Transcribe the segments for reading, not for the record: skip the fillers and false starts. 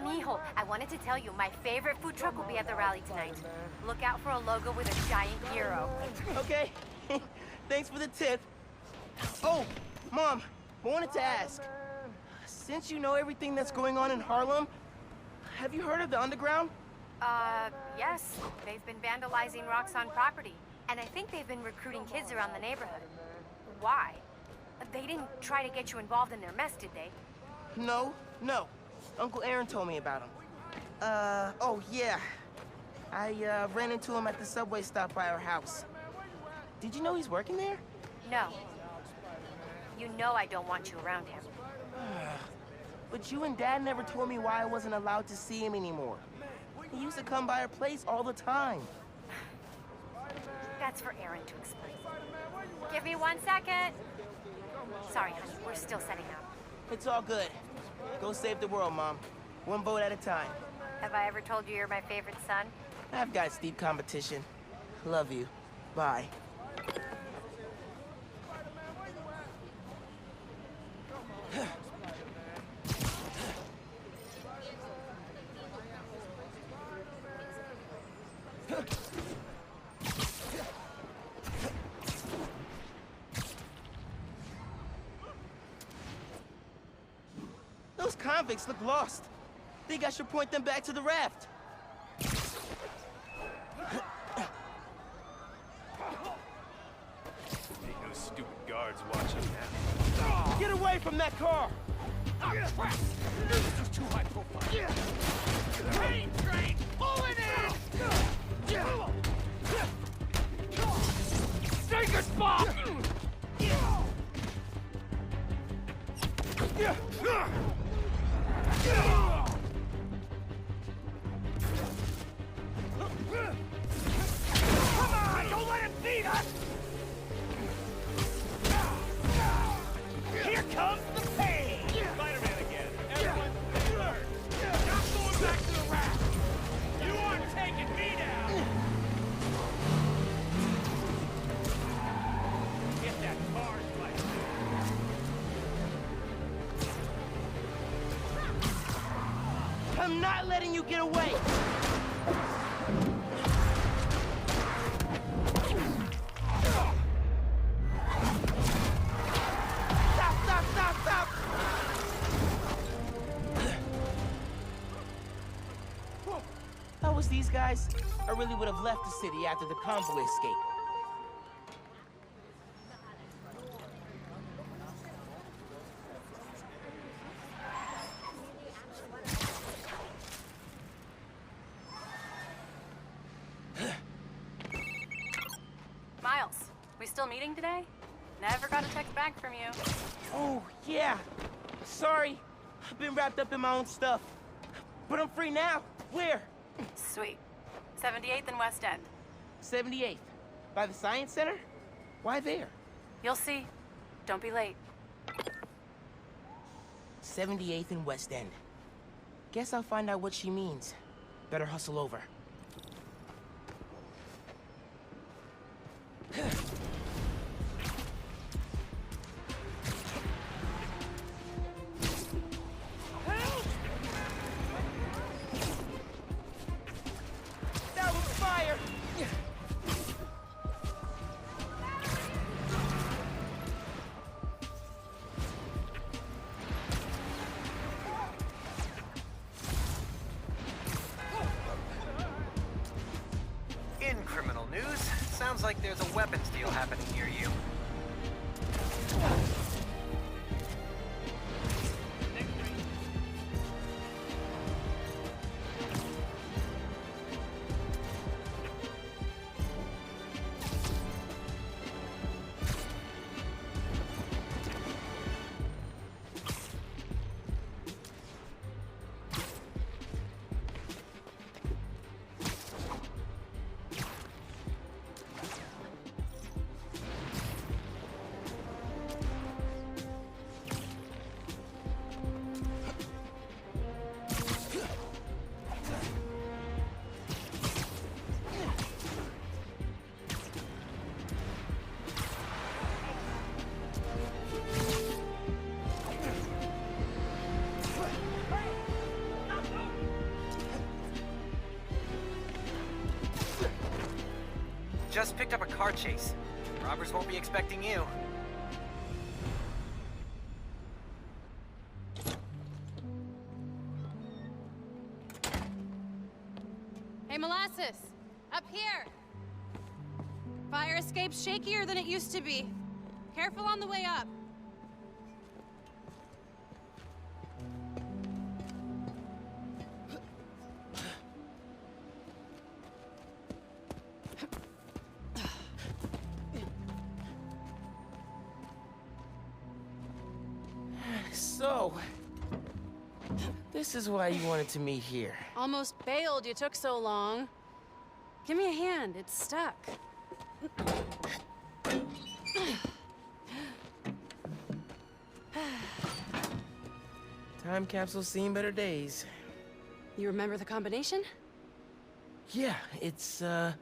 mijo, I wanted to tell you, my favorite food truck will be at the rally tonight. Look out for a logo with a giant hero. Okay. Thanks for the tip. Oh, Mom, I wanted to ask. Since you know everything that's going on in Harlem, have you heard of the Underground? Yes. They've been vandalizing Roxxon property. And I think they've been recruiting kids around the neighborhood. Why? They didn't try to get you involved in their mess, did they? No. Uncle Aaron told me about him. Oh yeah. I ran into him at the subway stop by our house. Did you know he's working there? No. You know I don't want you around him. But you and Dad never told me why I wasn't allowed to see him anymore. He used to come by our place all the time. That's for Aaron to explain. Give me 1 second. Sorry, honey, we're still setting up. It's all good. Go save the world, Mom. One vote at a time. Have I ever told you you're my favorite son? I've got steep competition. Love you. Bye. Those convicts look lost. Think I should point them back to the raft. Ain't no stupid guards watching now. Get away from that car! This is too high profile. Train! Pulling in! Take a spot! Come on! Don't let him beat us! Here comes the pain! Spiderman again. Everyone stay alert. Not going back to the raft. You aren't taking me down. Get that car, Spider-Man. I'm not letting you get away! Stop! If I was these guys, I really would have left the city after the convoy escape. Miles, we still meeting today? Never got a text back from you. Oh, yeah. Sorry. I've been wrapped up in my own stuff. But I'm free now. Where? Sweet. 78th and West End. 78th. By the Science Center? Why there? You'll see. Don't be late. 78th and West End. Guess I'll find out what she means. Better hustle over. That was fire! In criminal news, sounds like there's a weapons deal happening near you. Just picked up a car chase. Robbers won't be expecting you. Hey, Molasses! Up here! Fire escape's shakier than it used to be. Careful on the way up. So, this is why you wanted to meet here. Almost bailed you took so long. Give me a hand, it's stuck. Time capsule's seen better days. You remember the combination? Yeah, it's, man,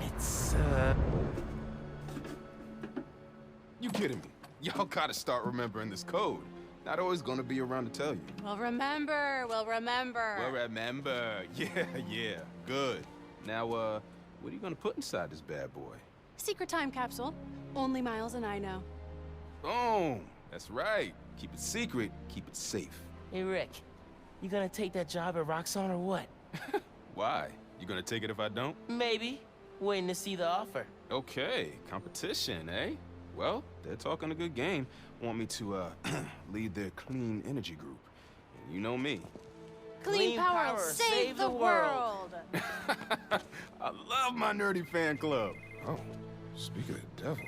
it's, You kidding me? Y'all gotta start remembering this code. Not always gonna be around to tell you. We'll remember. Well, remember. Yeah. Good. Now, what are you gonna put inside this bad boy? Secret time capsule. Only Miles and I know. Boom! That's right. Keep it secret, keep it safe. hey, Rick, you gonna take that job at Roxxon or what? Why? You gonna take it if I don't? Maybe. Waiting to see the offer. Okay, competition, eh? Well, they're talking a good game. Want me to, lead their clean energy group. And you know me. Clean power, save the world! I love my nerdy fan club. Oh, speaking of the devil,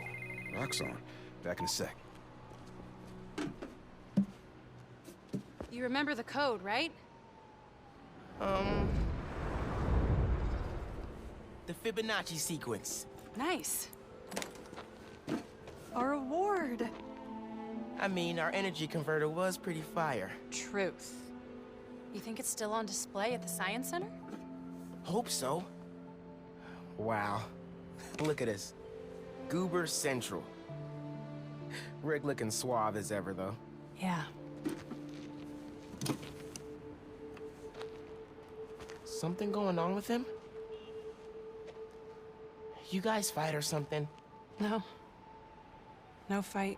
Roxxon. Back in a sec. You remember the code, right? The Fibonacci sequence. Nice. A reward. I mean, our energy converter was pretty fire. Truth. You think it's still on display at the Science Center? Hope so. Wow. Look at us. Goober Central. Rick looking suave as ever, though. Yeah. Something going on with him? You guys fight or something? No. No fight.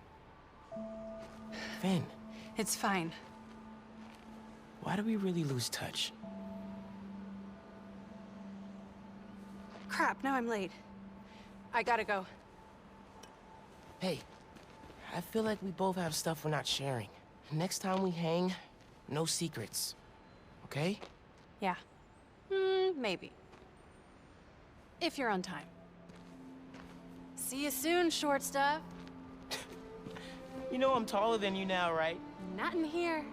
Finn, It's fine. why do we really lose touch? Crap, now I'm late. I gotta go. Hey, I feel like we both have stuff we're not sharing. Next time we hang, no secrets. Okay? Yeah. Maybe. If you're on time. See you soon, short stuff. You know I'm taller than you now, right? Not in here.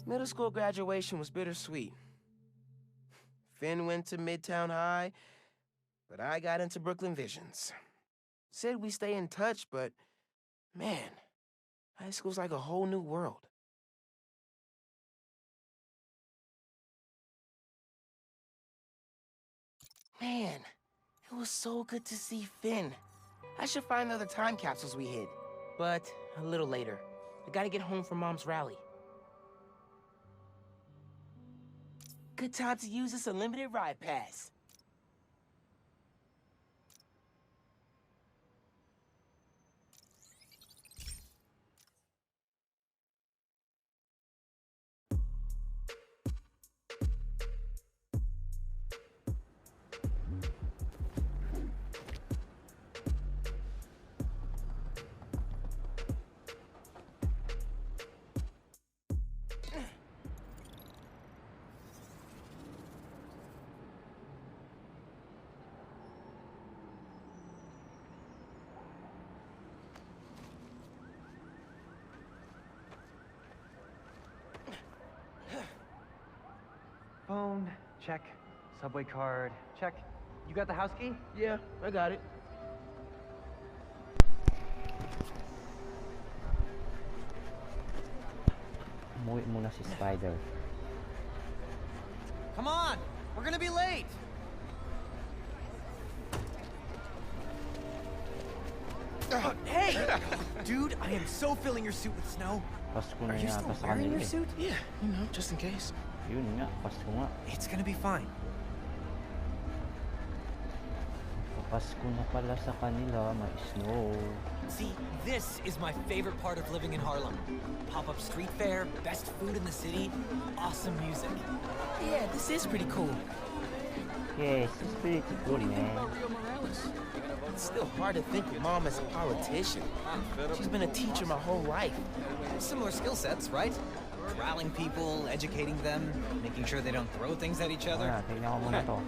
Middle school graduation was bittersweet. Finn went to Midtown High, but I got into Brooklyn Visions. Said we stay in touch, but man, high school's like a whole new world. Man, it was so good to see Finn. I should find the other time capsules we hid, but a little later. I gotta get home for Mom's rally. Good time to use this unlimited ride pass. Phone, check. Subway card, check. You got the house key? Yeah, I got it. Umuwi muna si Spider. Come on! We're gonna be late! Hey! Dude, I am so filling your suit with snow. Pasko na Are you yata still sa wearing kanila your eh. suit? Yeah, just in case. Yun nga, Pasko nga. It's gonna be fine. Pasko na pala sa kanila, may snow. See, this is my favorite part of living in Harlem. Pop-up street fair, best food in the city, awesome music. Yeah, this is pretty cool. Yes, it's pretty cool, man. It's still hard to think of Mom as a politician. She's been a teacher my whole life. Similar skill sets, right? Corralling people, educating them, making sure they don't throw things at each other. Tingnan ko muna to.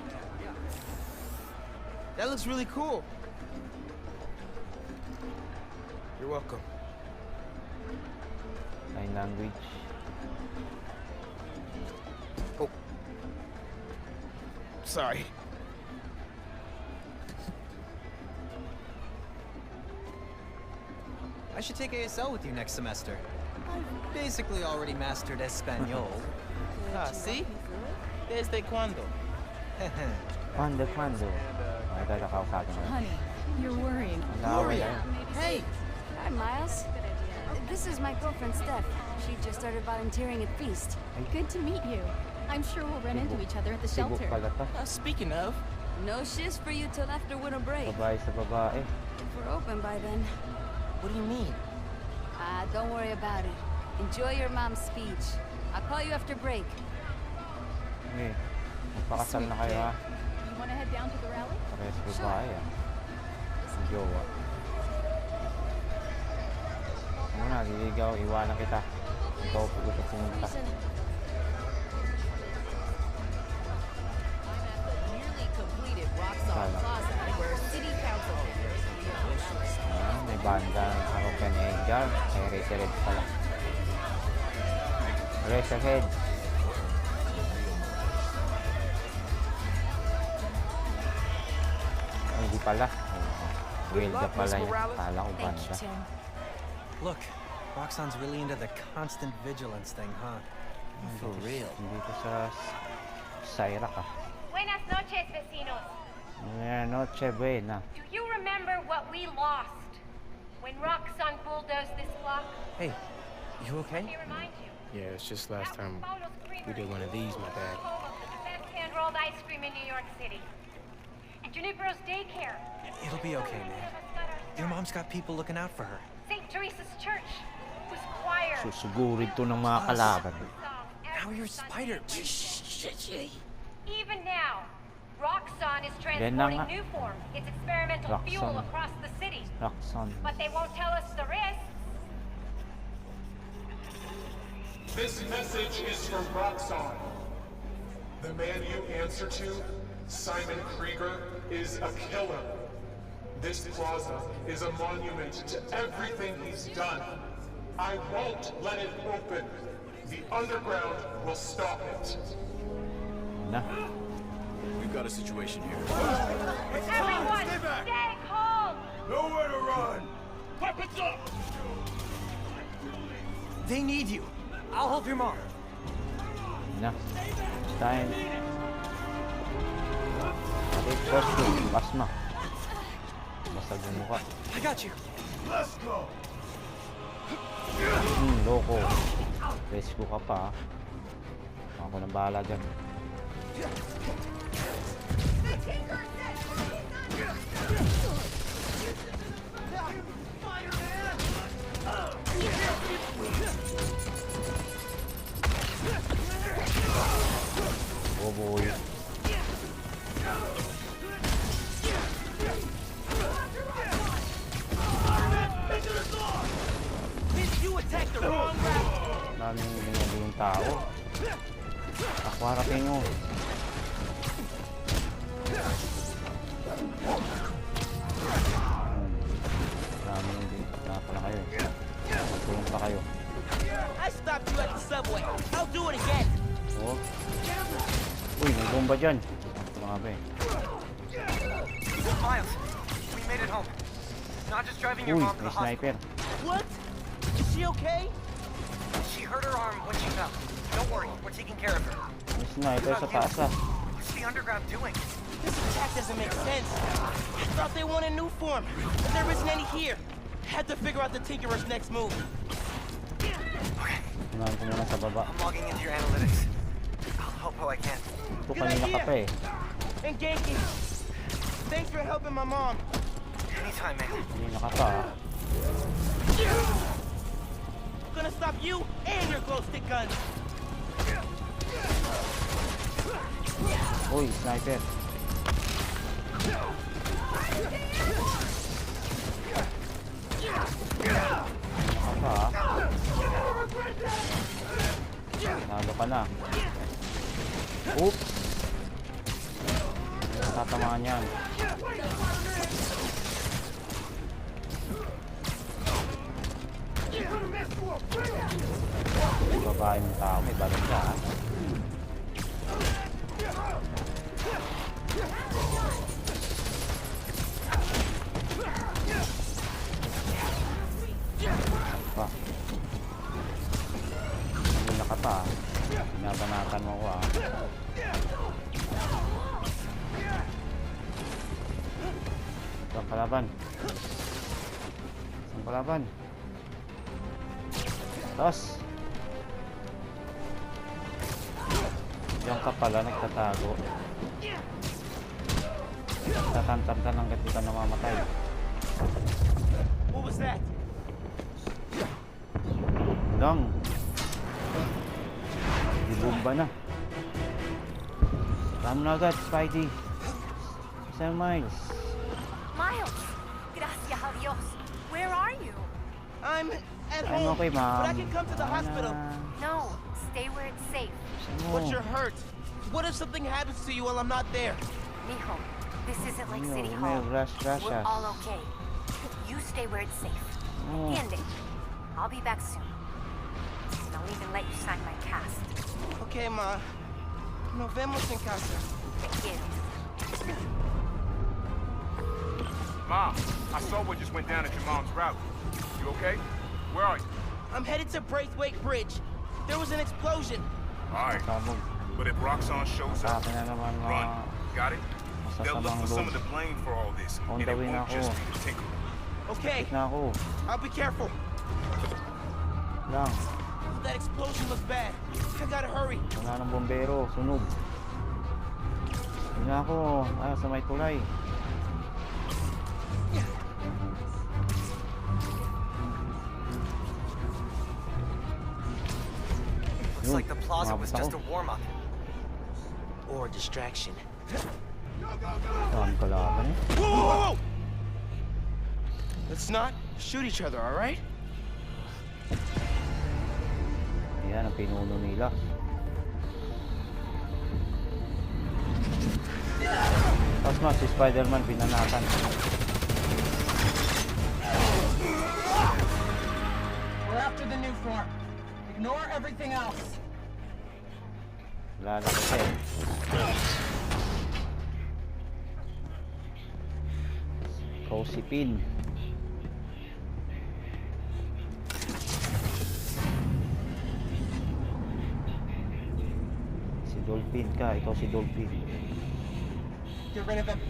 That looks really cool. You're welcome. Sign language. Oh. Sorry. I should take ASL with you next semester. I've basically already mastered Espanol. Ah, see? Desde cuando? Quando? Ay, tatakaw sa akin. Honey, you're worrying. Gloria! Hey! Hi, Miles. This is my girlfriend, Steph. She just started volunteering at Feast. Good to meet you. I'm sure we'll run into each other at the Sibuk shelter. pala to. Speaking of, No shifts for you till after winter break. Babae sa babae. If we're open by then. what do you mean? Don't worry about it. Enjoy your mom's speech. I'll call you after break. Okay. Magpakasal na kayo ha. You want to head down to the rally? Parehas babae ah. Ang jowa. Muna, liligaw. Iwanan kita. Ikaw pag gusto pumunta. Nearly completed Roxon Plaza, where City Council May banda ng Harukan Edgar. Kay Razorhead pala. Razorhead. Ay, hindi pala. Wilda pala yun. Kala ko banda. Look, Roxanne's really into the constant vigilance thing, huh? For real. Dito sa Syrac ah. Buenas noches, vecinos. Buena noche, buena. Do you remember what we lost when Roxanne bulldozed this block? Hey, you okay? Let me remind you. Yeah, it's just last That time was Paulo's Creamery. we did one of these, my bad. Home of the best hand-rolled ice cream in New York City. And Junipero's daycare. It'll be okay, man. Your mom's got people looking out for her. St. Teresa's Church was choir. Susugurin to ng mga kalaban. Now you're Spider. Even now, Roxanne is Yan na transporting nga. new form, its experimental fuel Roxanne. across the city. Roxanne. But they won't tell us the risks. This message is from Roxanne. The man you answer to, Simon Krieger, is a killer. This plaza is a monument to everything he's done. I won't let it open. The underground will stop it. Na. We've got a situation here. Everyone, stay calm! Nowhere to run! Weapons up! They need you. I'll help your mom. Na. Time. Pati costume. Basma. Basag yung mukha. I got you. Let's go! Loko. Rescue ka pa ah. Ako na bahala dyan. Oh boy. Daming ginagawa yung tao. Akwarating nyo. Daming din. Pala kayo. Magpulong pa kayo. I stopped you at the subway. I'll do it again. Oh. Uy, may bomba dyan. Mga be. Miles, we made it home. Not just driving your Uy, mom to may the hospital. sniper. What? Is she okay? She hurt her arm when she fell. Don't worry, we're taking care of her. May sniper sa taas ah. What's the underground doing? This attack doesn't make sense. I thought they wanted new form, but there isn't any here. Had to figure out the Tinkerer's next move. Unahan ko muna sa baba. I'm logging into your analytics. I'll help how I can. Ito kanina ka pa eh. And Genki, thanks for helping my mom. Anytime, man. Kanina ka pa. Gonna stop you and your glow stick guns. Uy, sniper. Apa? Nalo ka na. Oops. Tatamaan yan. May babae ng tao, may bagay ka ha. Pa. Hindi ka pa. Binabanatan mo ko Saan palaban? Saan palaban? Tapos diyan ka pala nagtatago. Tatantam ka ng gabi ka namamatay. What was that? Lang. Dibomba na. Tama na agad, Spidey. Sir Miles. Miles! Gracias a Dios. Where are you? I'm at I'm home, okay, Mom. but I can come to the hospital. No, stay where it's safe. But you're hurt. What if something happens to you while I'm not there? Mijo, this isn't like No, City no, Hall. gracias. We're all okay. You stay where it's safe. No. Entiende? I'll be back soon. And I'll even let you sign my cast. Okay, Ma. Nos vemos en casa. Te quiero. Mom, I saw what just went down at your mom's route. You okay? Where are you? I'm headed to Braithwaite Bridge. There was an explosion. All right. Sabog. But if Roxxon shows up, Sa akin na naman run. Got it? They'll look masasamang for some of loob. the blame for all this, On and the it way na won't ako. just be the Tinkerer. Okay, Na ako. I'll be careful. Lang. That explosion was bad. I gotta hurry. Wala ng bombero. Sunog. Hindi na ako. Sa may tulay. Looks like the plaza was Umabot just ako. a warm-up. Or distraction. Saan kalaban eh? Whoa, whoa, whoa! Let's not shoot each other, all right? Yan ang pinuno nila. Tapos nga si Spiderman binanatan. We're after the new form. Ignore everything else. Wala na kasi. Cosipin. Si Dolphin ka, ikaw si Dolphin. Get rid of him.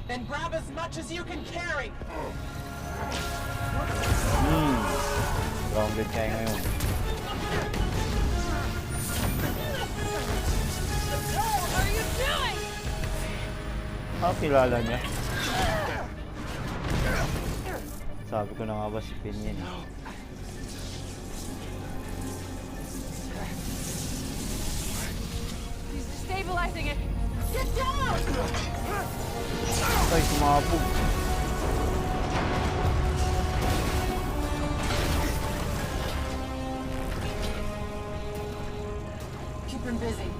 Then grab as much as you can carry. Grounded kayo ngayon. What are you doing? Kilala niya. Sabi ko na nga ba si Pin yan. He's stabilizing it. Get down! Ay, sumabog. Keep him busy.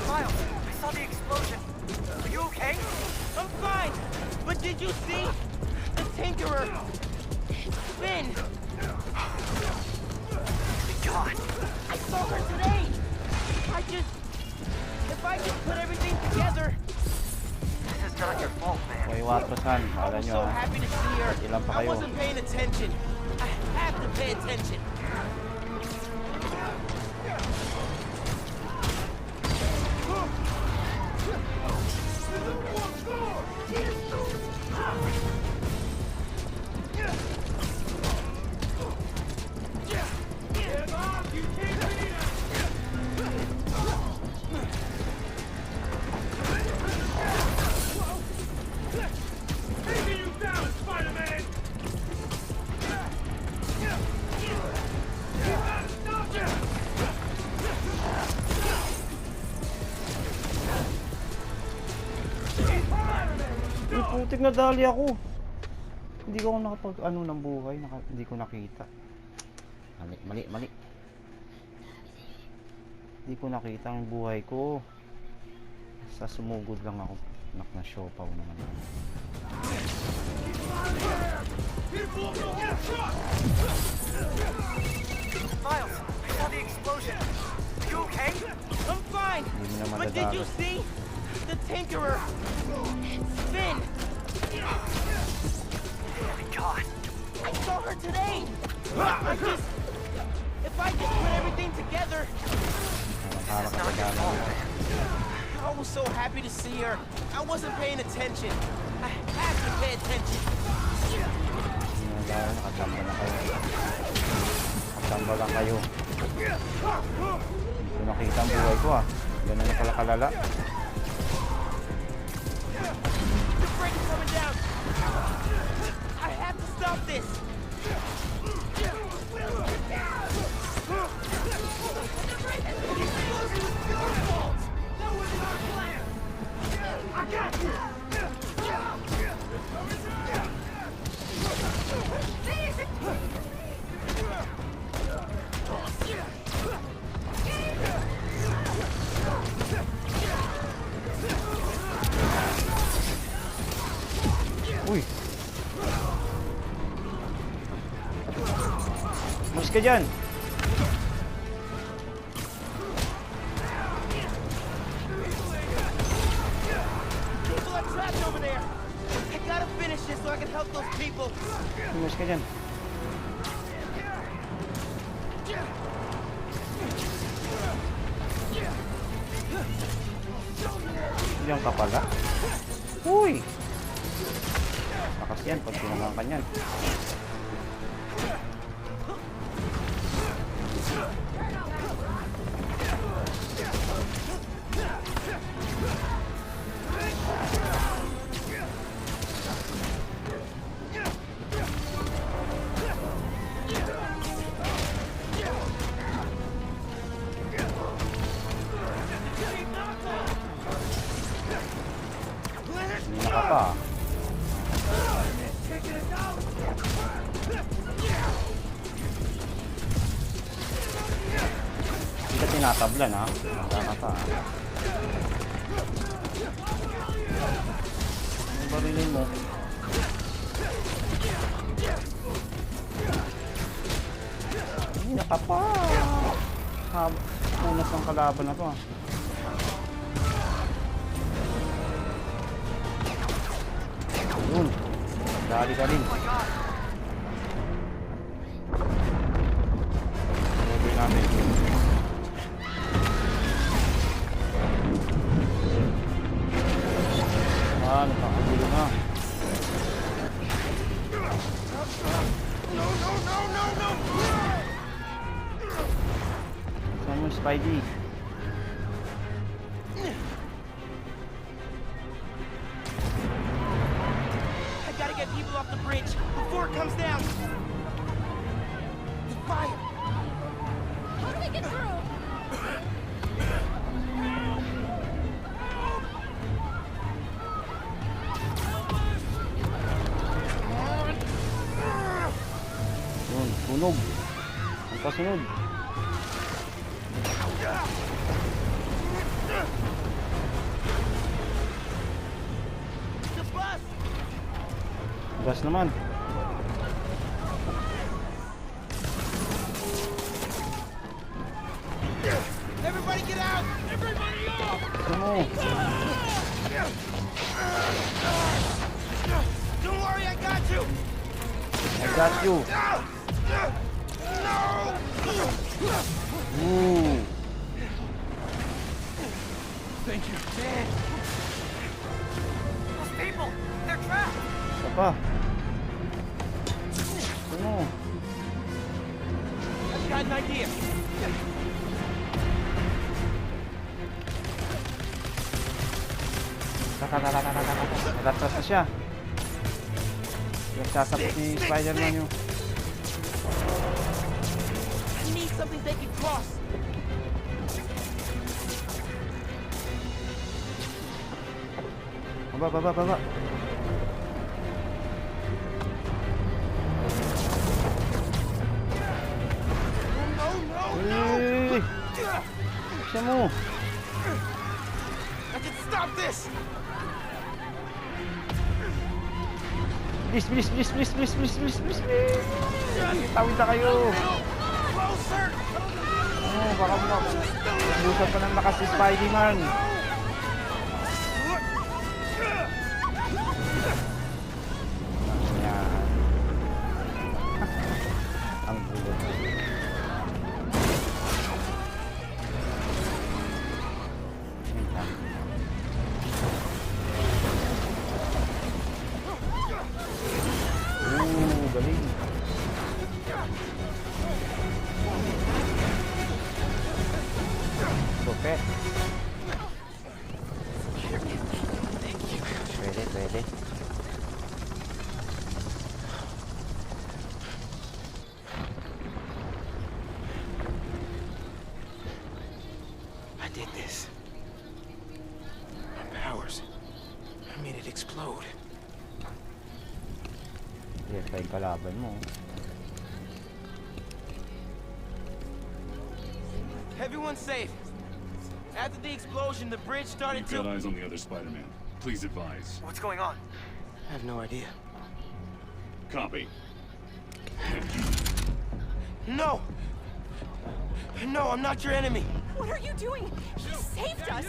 Miles, I saw the explosion. Are you okay? I'm fine. But did you see? The Tinkerer. Finn. God. I saw her today. If I just put everything together. This is not your fault, man. May watrasan. Kala I'm nyo so ha. happy to see her. Ilan pa I kayo? wasn't paying attention. I have to pay attention. Taking you down, Spider-Man! Uy, putik na dali ako. Hindi ko nakapag ano ng buhay. Hindi ko nakita. Mali. Hindi ko nakita ang buhay ko. Sa sumugod lang ako. Na siopaw naman. Miles, I saw the explosion. You okay? I'm fine. But did you see? The Tinkerer. Finn. God. I saw her today. If I just put everything together. It's not your fault, man. I was so happy to see her. I wasn't paying attention. I have to pay attention. Nakatamba na kayo. Nakatamba lang kayo. Hindi ko nakita ang buhay ko ah. Ganun na pala kalala. The brake is coming down. I have to stop this. I got you! Uy! Mas ka dyan! People are trapped over there. I gotta finish this so I can help those people. Mas ka dyan. Diyan ka pala? Uy! Lakas yan pag sinangang ka niyan. Hindi na ka pa. Hindi ka tinatablan ha. Handa ka pa ha. Ano barilin mo? Hindi na ka pa. Punas ng kalaban na to ha. Yun. Dali ka rin. Pwede natin. Nakakagulo na. No! Saan mo, Spidey? I gotta get people off the bridge before it comes down. The fire. How do we get through? Yun, sunog. Ang pasunod. The bus. Gas naman. Everybody get out! Everybody off! Gusto mo. Don't worry, I got you! I got you! Ooh! Thank you. Those people, they're trapped. Isa pa. Ano? I've got an idea. Natatras na siya. Nagsasabot ni Spiderman yung... I need something they can cross. Baba. Hey! Siya mo! I can stop this! Bilis! Tawid na kayo! Oh, baka busan pa ng lakas si Spiderman. Ayan. Ang gulo. Galing. Bopet. Pwede. I did this. My powers. I made it explode. Yes, ay kalaban mo. Everyone's safe. After the explosion, the bridge started We've got eyes on the other Spider-Man. Please advise. What's going on? I have no idea. Copy. No! No, I'm not your enemy. What are you doing? He saved us.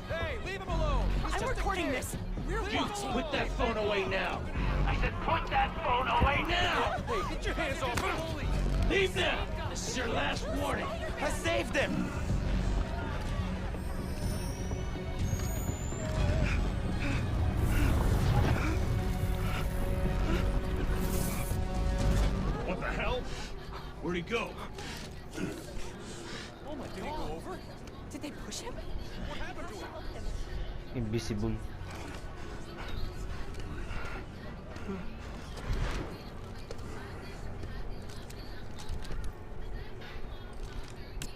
Hey, leave him alone. I'm recording this. We're watching. Put that phone away now. I said put that phone away now. Hey, get your hands off him. Leave now. This is your last warning. I saved them. What the hell? Where'd he go? Oh my, did he go over? Did they push him? What happened to him? Invisible.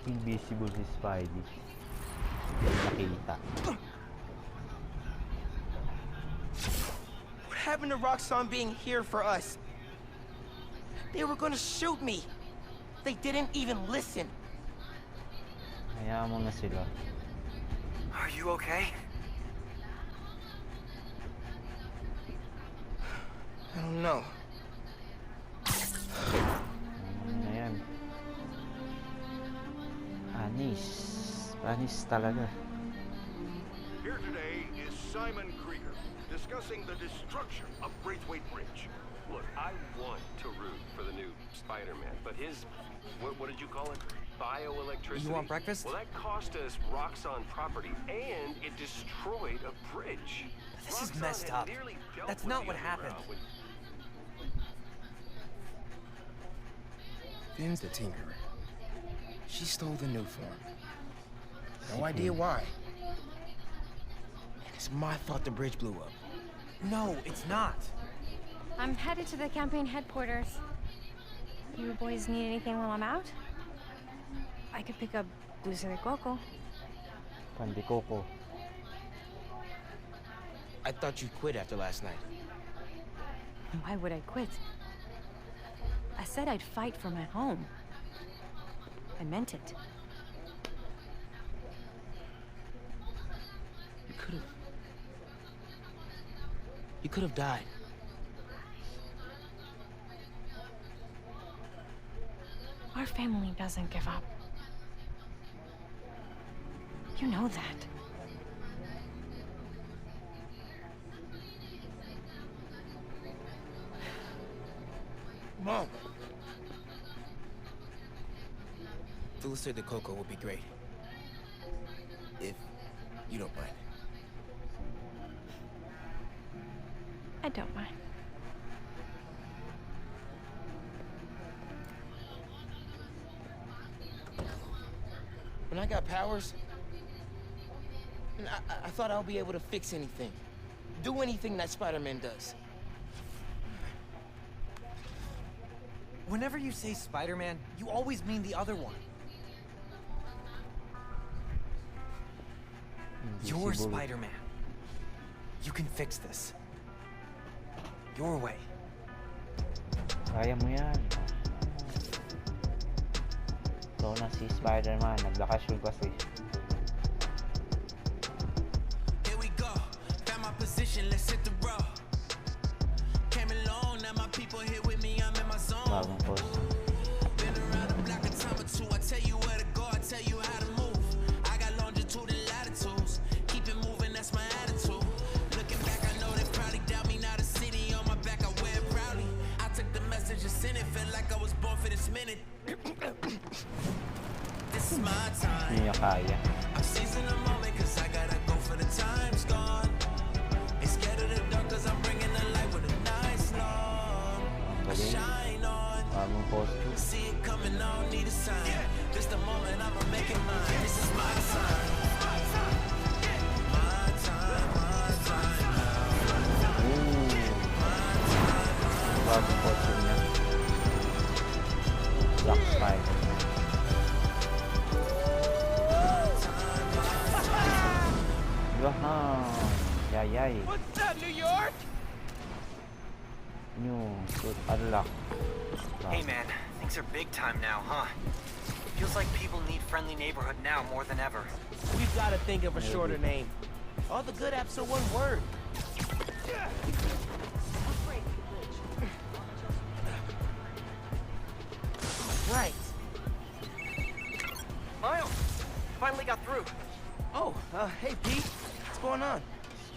Invisible si Spidey. Hindi nakita. What happened to Roxxon being here for us? They were gonna shoot me. They didn't even listen. Hayaan mo na sila. Are you okay? I don't know. Ano na yan? Anis talaga. Here today is Simon Krieger, discussing the destruction of Braithwaite Bridge. Look, I want to root for the new Spider-Man, but his, what did you call it? Bioelectricity? You want breakfast? Well, that cost us Roxxon property, and it destroyed a bridge. This is messed up. That's not what happened. Finn's the Tinkerer. She stole the new form. No idea why. And it's my fault the bridge blew up. No, it's not. I'm headed to the campaign headquarters. You boys need anything while I'm out? I could pick up dulce de coco. Pan de coco. I thought you quit after last night. Why would I quit? I said I'd fight for my home. I meant it. You could have died. Our family doesn't give up. You know that. Mom. Dulce de coco would be great. If you don't mind. I don't mind. When I got powers, I thought I'll be able to fix anything. Do anything that Spider-Man does. Whenever you say Spider-Man, you always mean the other one. You're Spider-Man. You can fix this. Your way. Kaya mo yan. Ito na si Spider-Man. Nagbakasyon kasi. Here we go. Found my position. Let's hit the road. Came alone. Now my people here with me. I'm in my zone. Bagong post. Been around the block a time or two. I tell you where to go. I tell you how to move. I got longitude and latitudes. Keep it moving. That's my attitude. Looking back, I know they probably doubt me. Now the city on my back, I wear it proudly. I took the message and sent it. Felt like I was born for this minute. This is my time. Hindi niya kaya. I'm seizing the moment cause I gotta go for the time's gone. Ain't scared of the dark cause I'm bringing the light with a nice long. I shine on. Bagong post. See it coming, I don't need a sign. This the moment I'ma make it mine. This is my time. My time, my time now. Bagong post niya. Black Spider. Yay. What's up, New York? New suit unlock. Hey man, things are big time now, huh? Feels like people need friendly neighborhood now more than ever. We've got to think of a shorter name. All the good apps are one word. Right. Miles, finally got through. Oh, hey Pete. What's going on?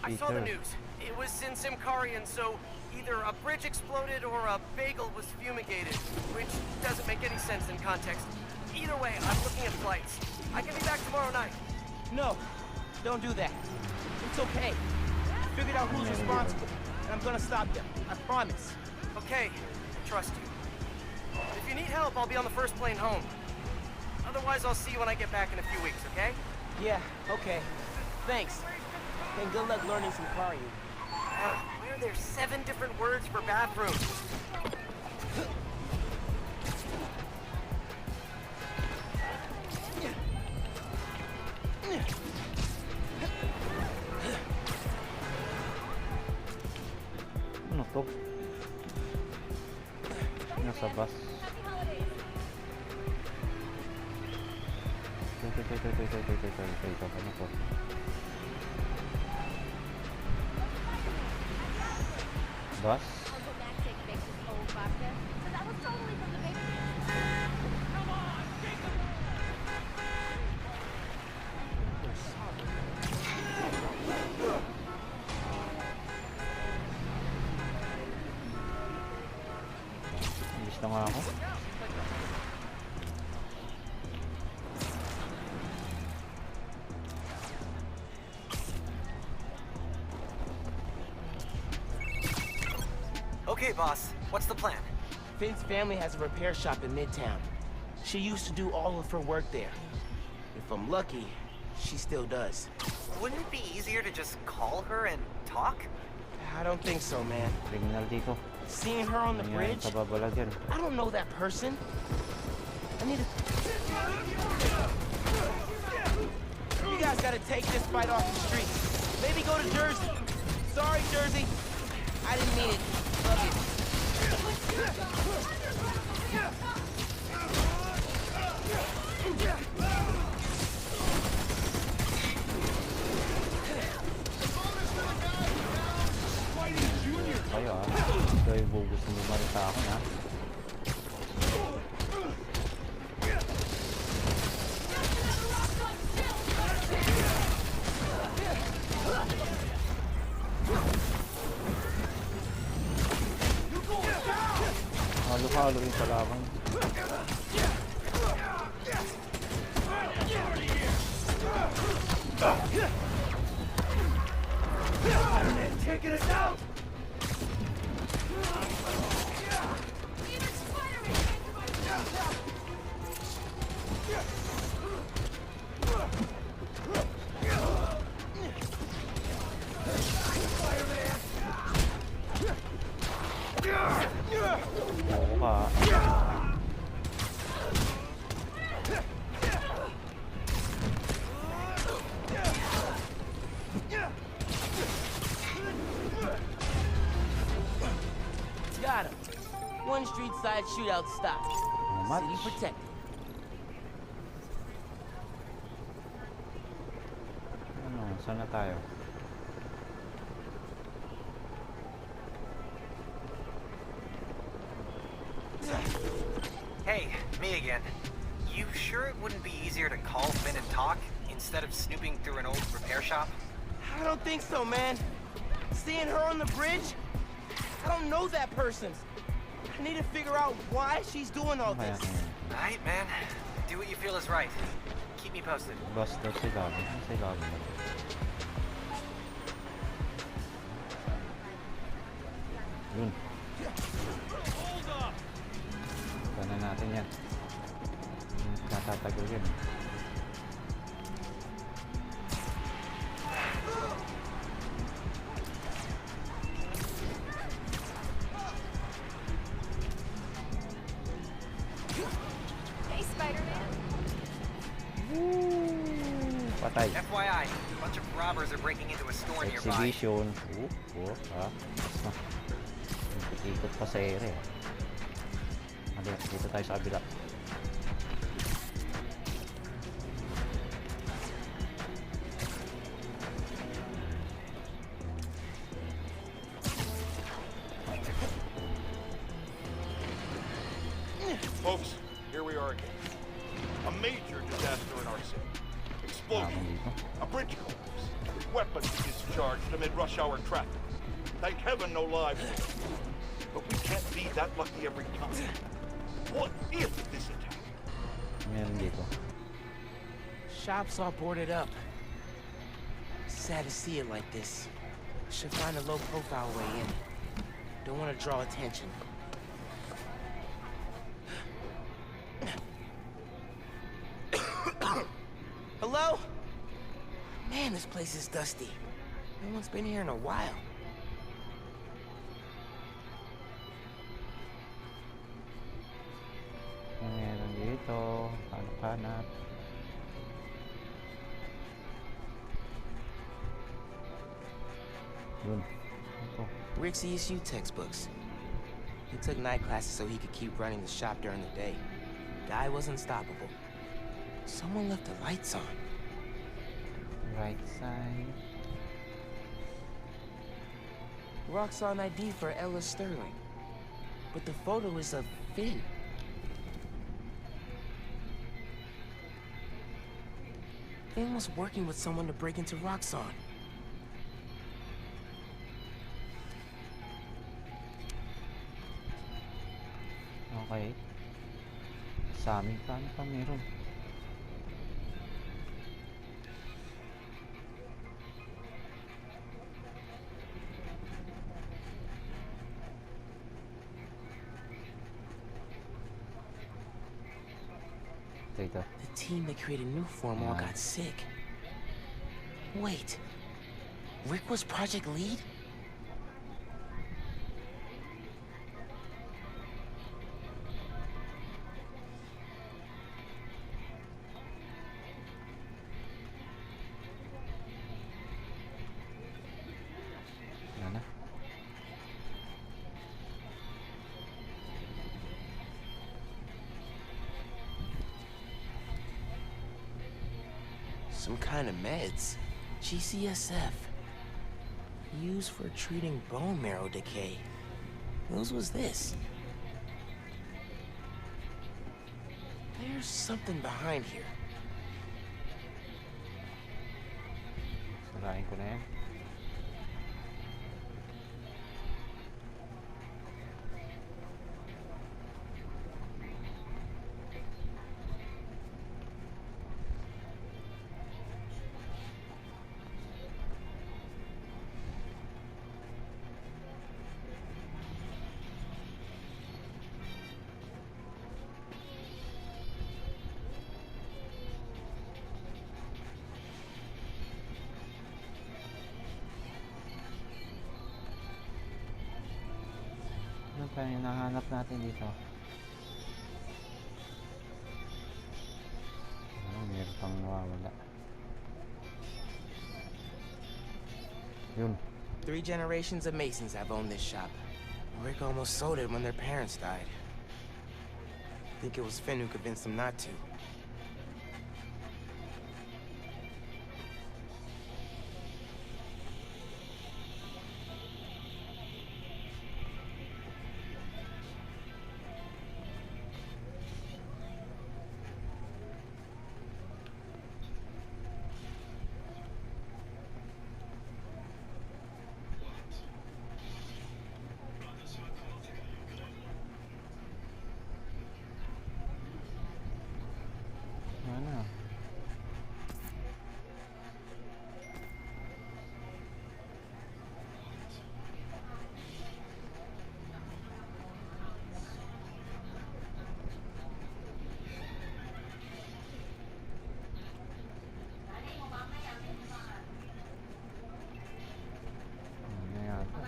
I saw the news. It was in Simkarian, so either a bridge exploded or a bagel was fumigated, which doesn't make any sense in context. Either way, I'm looking at flights. I can be back tomorrow night. No, don't do that. It's okay. Figured out who's responsible, and I'm gonna stop them. I promise. Okay, I trust you. If you need help, I'll be on the first plane home. Otherwise, I'll see you when I get back in a few weeks, okay? Yeah, okay. Thanks. And good luck learning some Karian. Why are there 7 different words for bathroom? Ano to? Nasa bus. Ano to? Bus? Imbis na nga ako. Okay, boss. What's the plan? Finn's family has a repair shop in Midtown. She used to do all of her work there. If I'm lucky, she still does. Wouldn't it be easier to just call her and talk? I don't think so, man. Criminal dito. Seeing her on the bridge? I don't know that person. I need to... You guys gotta take this fight off the street. Maybe go to Jersey. Sorry, Jersey. I didn't mean it. Love you. Kayo ito yung gusto mo ba sa akin ha? Halo-halo yung kalaban. Taking us out! Oo ka. Got him. One street side shootout stopped. City protected. Ano, saan na tayo? Hey, me again. You sure it wouldn't be easier to call Finn and talk instead of snooping through an old repair shop? I don't think so, man. Seeing her on the bridge? I don't know that person. I need to figure out why she's doing all this. Alright, man. Do what you feel is right. Keep me posted. Basta sila. Sila. Yun. Sana natin yan. Natatagal yun. Hey, Spider-Man. Patay. FYI, a bunch of robbers are breaking into a store nearby. Exhibition. Ikot pa sa ere. Dito tayo sa kabila. Folks, here we are again. A major disaster in our city. Explosion. A bridge collapse. Weapons discharged amid rush hour traffic. Thank heaven no lives lost. But we can't be that lucky every time. What if this attack? Meron dito. Shops all boarded up. Sad to see it like this. Should find a low-profile way in. Don't want to draw attention. Hello? Man, this place is dusty. No one's been here in a while. Meron dito. Hanap. Yun. Ito. Rick's ESU textbooks. He took night classes so he could keep running the shop during the day. Guy was unstoppable. Someone left the lights on. Right side. Roxxon ID for Ella Sterling. But the photo is of Finn. Finn was working with someone to break into Roxxon. Okay. Sa amin pa meron? The team that created Nuform all got sick. Wait, Rick was project lead? Some kind of meds. GCSF. Used for treating bone marrow decay. Whose was this? There's something behind here. Sarain ko na yan. Saan yung nahanap natin dito? Meron pang nawawala. Yun. 3 generations of Masons have owned this shop. Rick almost sold it when their parents died. I think it was Finn who convinced them not to. Mana? Ano yata?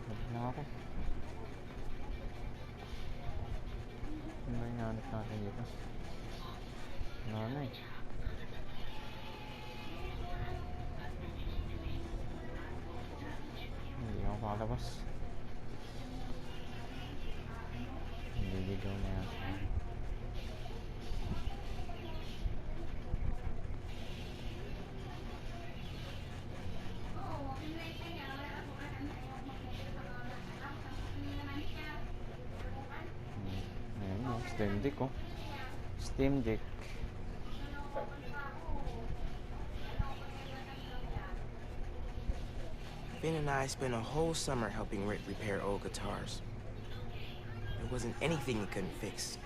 Balik na ako. Ano ba hinahanap natin dito? Wala na eh. Hindi ako makalabas. Nililigaw na yata. Steam Deck, oh. Steam Deck. Finn and I spent a whole summer helping Rick repair old guitars. There wasn't anything he couldn't fix.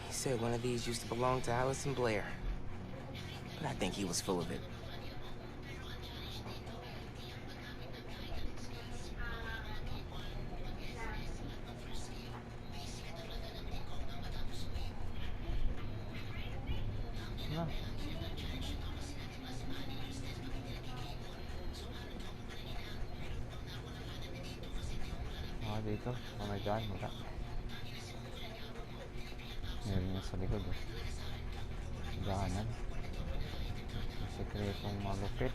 He said one of these used to belong to Allison Blair, but I think he was full of it. Na. Dito. Oh my God, wala. Meron nga sa likod, oh. Daanan. Sekretong malupit.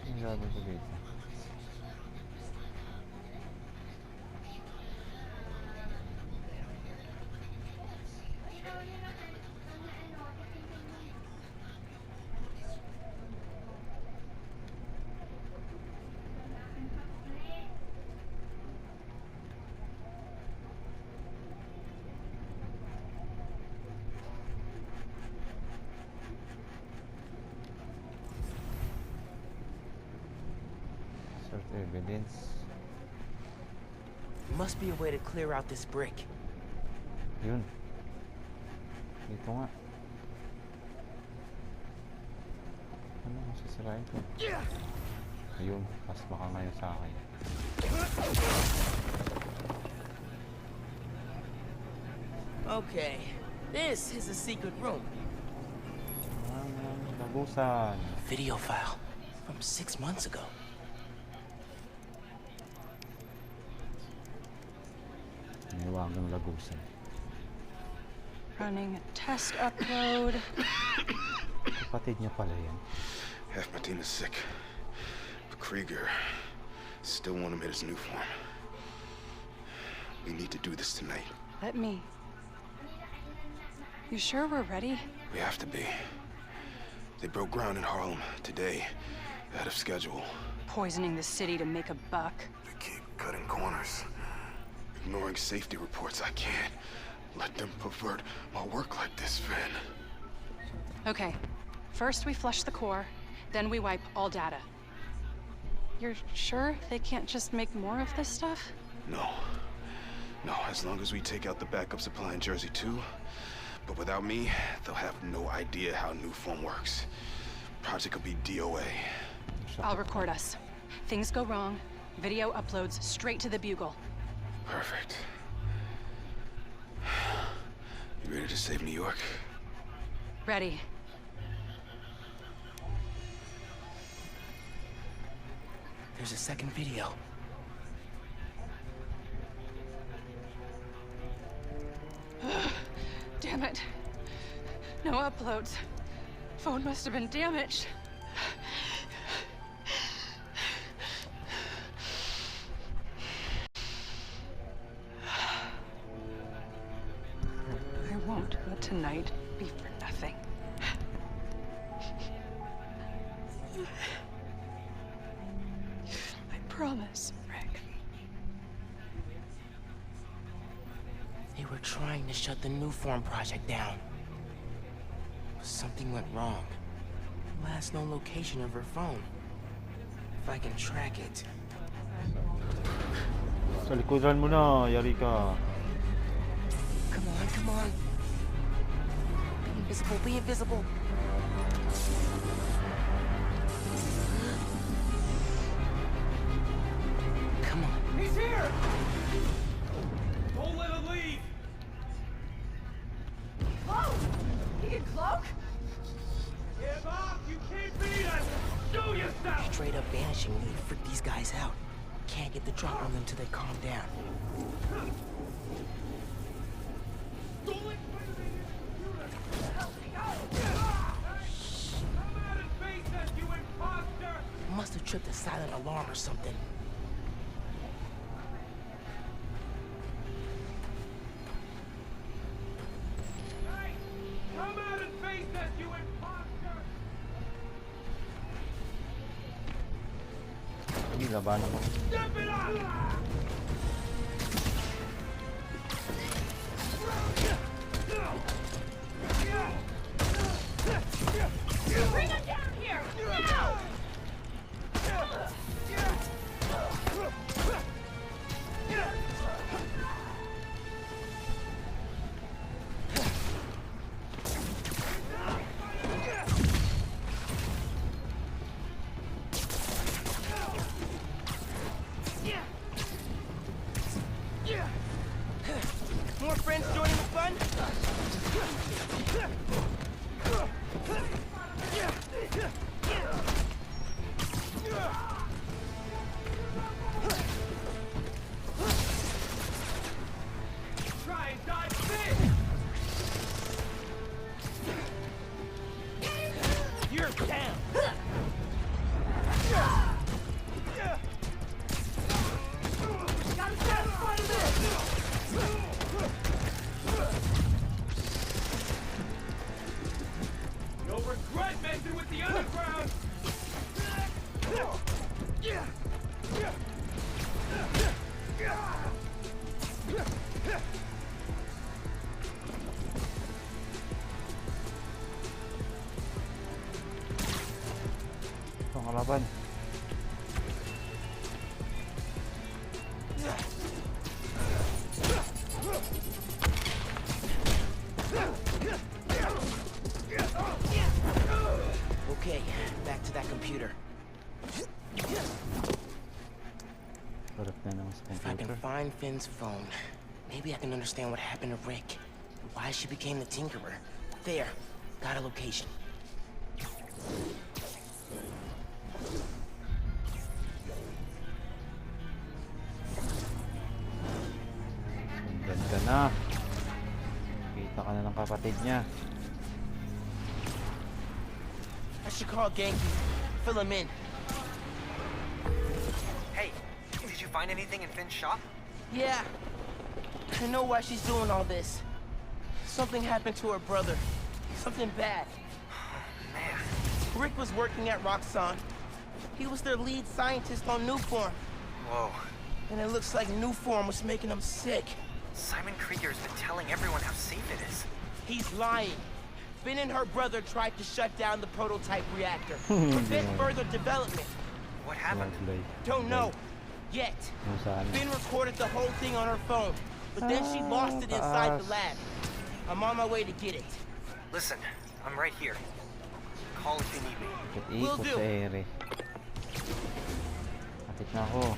Ang gagawin ko dito. Evidence. There must be a way to clear out this brick. Yun. Dito nga. Ano kung sasirain ko? Ayun, pas baka ngayon sa akin. Okay, this is a secret room. Lagusan. Video file from 6 months ago. Niwagang lagusan. Running test upload. Kapatid niya pala yan. Half my team is sick, but Krieger still want him in his new form. We need to do this tonight. Let me. You sure we're ready? We have to be. They broke ground in Harlem today, ahead of schedule. Poisoning the city to make a buck. They keep cutting corners, ignoring safety reports. I can't let them pervert my work like this, Finn. Okay, first we flush the core, then we wipe all data. You're sure they can't just make more of this stuff? No. No, as long as we take out the backup supply in Jersey too. But without me, they'll have no idea how new form works. Project will be DOA. I'll record us. Things go wrong, video uploads straight to the Bugle. Perfect. You ready to save New York? Ready. There's a second video. Damn it. No uploads. Phone must have been damaged. I won't let tonight be for nothing. I promise, Rick. They were trying to shut the New Form project down. But something went wrong. Last known location of her phone. If I can track it. Sa likodan mo na, yari ka. Come on, come on. Be invisible, be invisible. Come on. He's here! Don't let him leave! Whoa! He can cloak? Give up! You can't beat us! Show yourself! Straight up vanishing me to freak these guys out. Can't get the drop on them till they calm down. Must have tripped a silent alarm or something. Hey! Come out and face us, you imposter! Hindi, laban ako. Step it up! Bring him down here! Now! More friends joining the fun? Try and dodge this! You're down! Gotta satisfy this! You'll regret messing with the underground! Pangalaban. Okay, back to that computer. If I can find Finn's phone, maybe I can understand what happened to Rick. Why she became the Tinkerer. There, got a location. Sundan ka na. Kita ka na ng kapatid niya. I should call Genki. Fill him in. Hey, did you find anything in Finn's shop? Yeah. I know why she's doing all this. Something happened to her brother. Something bad. Man. Rick was working at Roxxon. He was their lead scientist on Newform. Whoa. And it looks like Newform was making him sick. Simon Krieger's been telling everyone how safe it is. He's lying. Finn and her brother tried to shut down the prototype reactor. Prevent further development. What happened? Don't know. Yet. Finn recorded the whole thing on her phone. But then she lost it inside the lab. I'm on my way to get it. Listen, I'm right here. Call if you need me. Will do. Kapit na ako.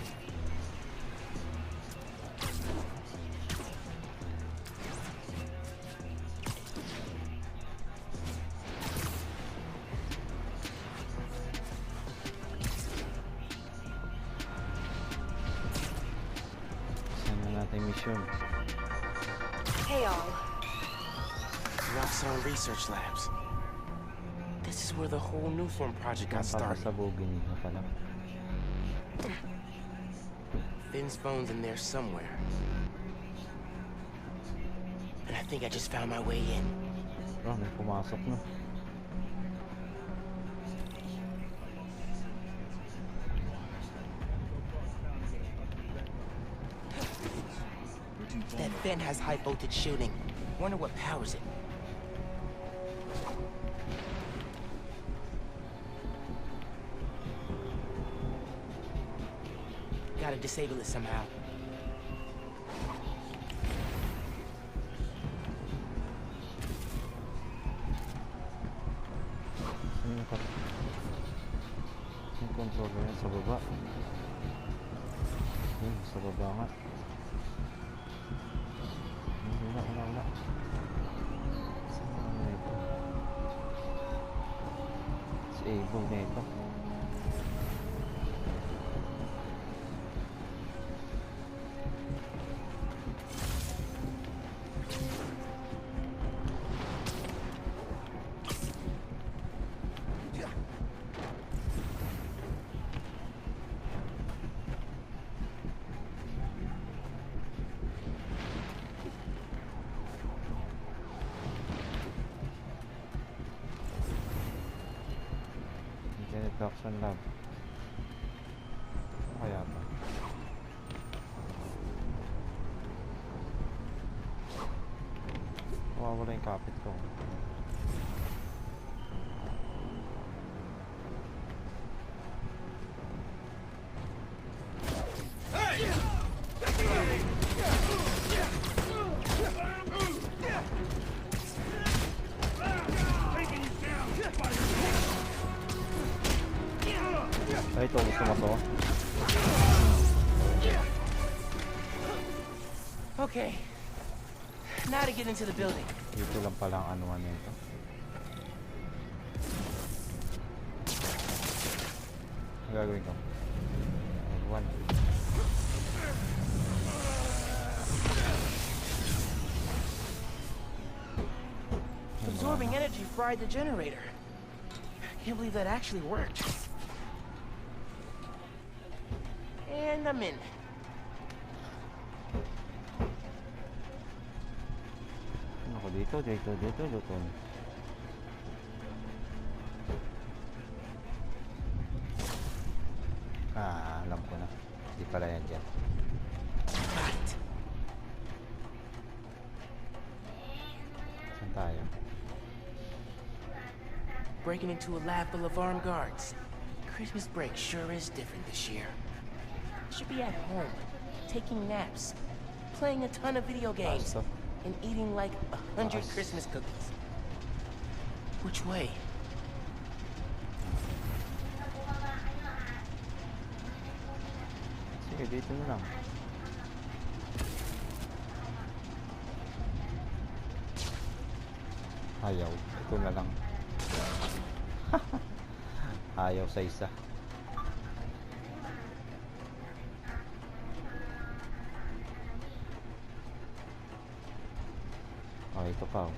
mission. Hey all. Roxxon Research Labs. This is where the whole new form project got started. Papasabugin na pala. Finn's phone's in there somewhere. And I think I just found my way in. Oh, may pumasok na. That vent has high voltage shooting. Wonder what powers it. Gotta disable it somehow. Yung controller yan sa baba. Yun, sa baba nga. Wala. Saan na ito? Disable na ito. Reduction lab. Kaya ba? Wala yung kapit ko. Ay, ito, gusto mo to? Okay. Now to get into the building. Dito lang pala ang anuan nito. Ang gagawin ko? One. Absorbing energy fried the generator. I can't believe that actually worked. And I'm in. Ako dito. Alam ko na. Hindi pala yan dyan. Right. Saan tayo? Breaking into a lab full of armed guards. Christmas break sure is different this year. Should be at home, taking naps, playing a ton of video games, and eating like 100 Christmas cookies. Which way? Sige, dito na lang. Ayaw. Ito na lang. Ayaw sa isa. Oh, ito pa.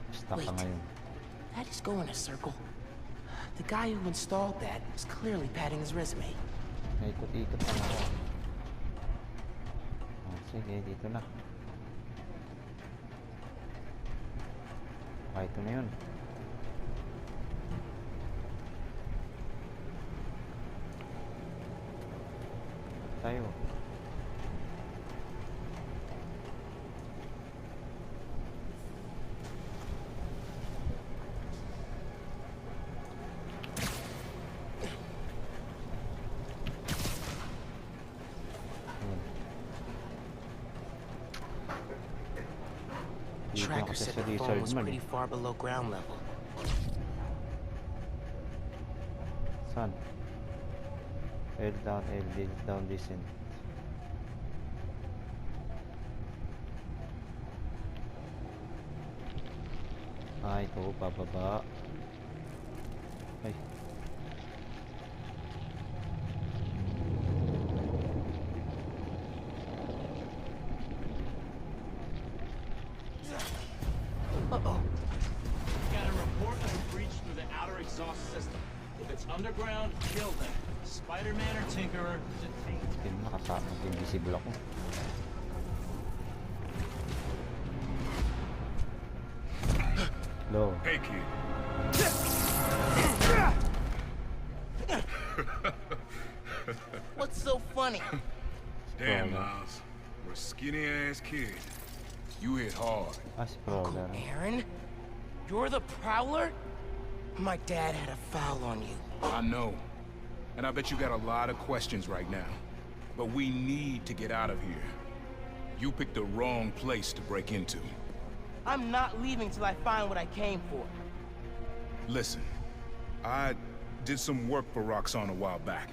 Stuck ka ngayon. That is going a circle. The guy who installed that was clearly padding his resume. Naikot-ikot lang ako. Oh, sige, dito na. Ah, ito na yun. Tayo. Tracker said the phone was pretty far below ground level. Saan? Air down, descent. Ah, ito, pababa. Ay. underground, kill them. Spider-Man or Tinkerer, detain. Hindi mo nakasama. Invisible ako. Low. Hey, kid. What's so funny? Damn, Miles. We're a skinny-ass kid. You hit hard. Uncle Aaron? You're the Prowler? My dad had a foul on you. I know. And I bet you got a lot of questions right now. But we need to get out of here. You picked the wrong place to break into. I'm not leaving till I find what I came for. Listen, I did some work for Roxxon a while back.